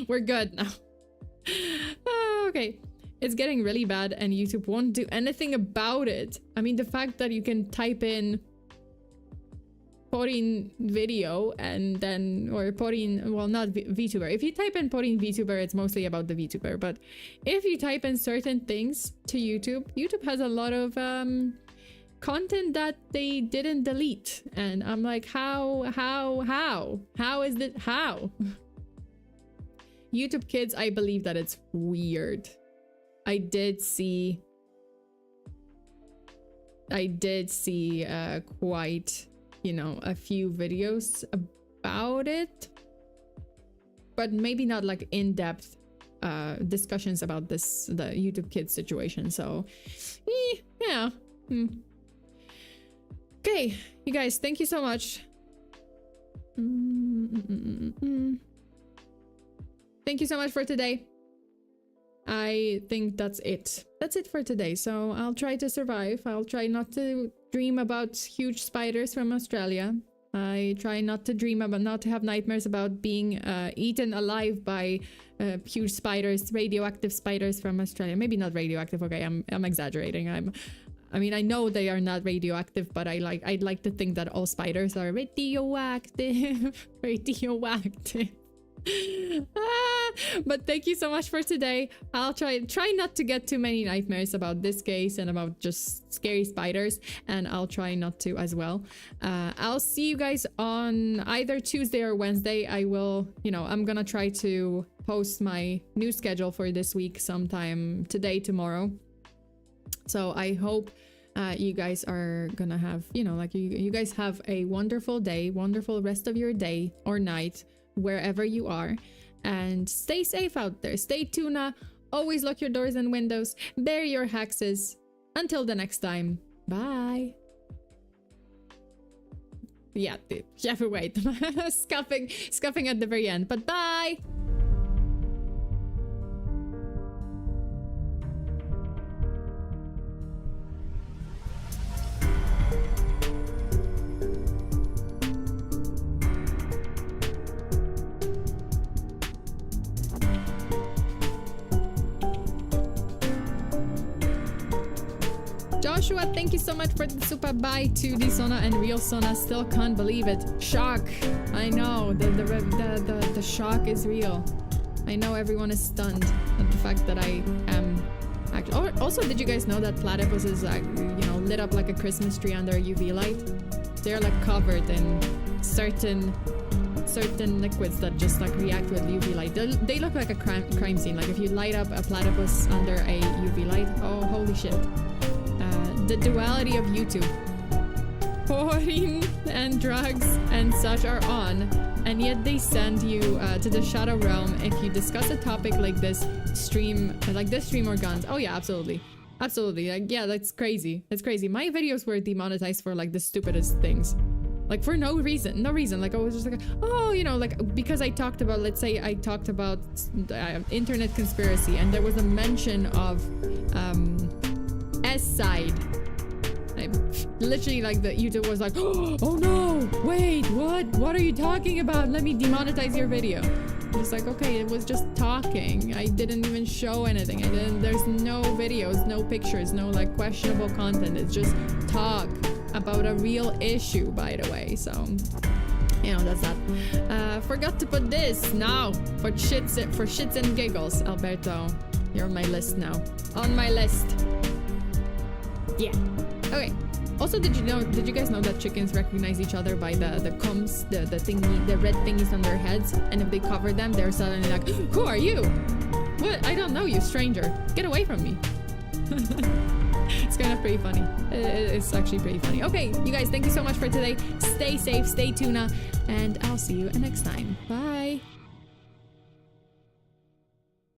We're good now. Okay. It's getting really bad and YouTube won't do anything about it. I mean, the fact that you can type in Porin video and then, or Porin, well, not VTuber. If you type in Porin VTuber, it's mostly about the VTuber. But if you type in certain things to YouTube, YouTube has a lot of content that they didn't delete. And I'm like, how is it, how? YouTube Kids, I believe that it's weird. I did see quite, you know, a few videos about it, but maybe not like in-depth discussions about the YouTube Kids situation. So yeah. Okay, you guys, thank you so much. Thank you so much for today. I think that's it. That's it for today. So I'll try to survive. I'll try not to dream about huge spiders from Australia. I try not to dream about, not to have nightmares about being eaten alive by huge spiders, radioactive spiders from Australia. Maybe not radioactive. Okay, I'm exaggerating. I mean, I know they are not radioactive, but I'd like to think that all spiders are radioactive. Radioactive. But thank you so much for today. I'll try not to get too many nightmares about this case and about just scary spiders, and I'll try not to as well. I'll see you guys on either Tuesday or Wednesday. I will, you know, I'm gonna try to post my new schedule for this week sometime today, tomorrow. So I hope you guys are gonna have, you know, like you guys have a wonderful day, wonderful rest of your day or night, wherever you are, and stay safe out there. Stay tuna, always lock your doors and windows, bear your hexes. Until the next time, bye. Yeah, Jeff, wait. scuffing at the very end, but bye. Joshua, thank you so much for the super bye to the Sona and Real Sona. Still can't believe it. Shock. I know the shock is real. I know everyone is stunned at the fact that I am actually. Also, did you guys know that platypus is like, you know, lit up like a Christmas tree under a UV light? They're like covered in certain liquids that just like react with UV light. They look like a crime scene. Like if you light up a platypus under a UV light, oh holy shit. The duality of YouTube. Porn and drugs and such are on, and yet they send you to the shadow realm if you discuss a topic like this stream or guns. Oh yeah, absolutely. Like, yeah, that's crazy. That's crazy. My videos were demonetized for like the stupidest things. Like for no reason. Like I was just like, oh, you know, like because I talked about, let's say I talked about internet conspiracy and there was a mention of S-side. Literally, like the YouTube was like, oh no, wait, what are you talking about? Let me demonetize your video. It's like, okay, it was just talking. I didn't even show anything. There's no videos, no pictures, no like questionable content. It's just talk about a real issue, by the way. So, you know, that's that. Forgot to put this now for shits and giggles. Alberto, you're on my list now. On my list. Yeah. Okay. Also, did you guys know that chickens recognize each other by the combs, the thingy, the red thingies on their heads, and if they cover them, they're suddenly like, who are you? What? I don't know you, stranger. Get away from me. It's kind of pretty funny. It's actually pretty funny. Okay, you guys, thank you so much for today. Stay safe, stay tuna, and I'll see you next time. Bye.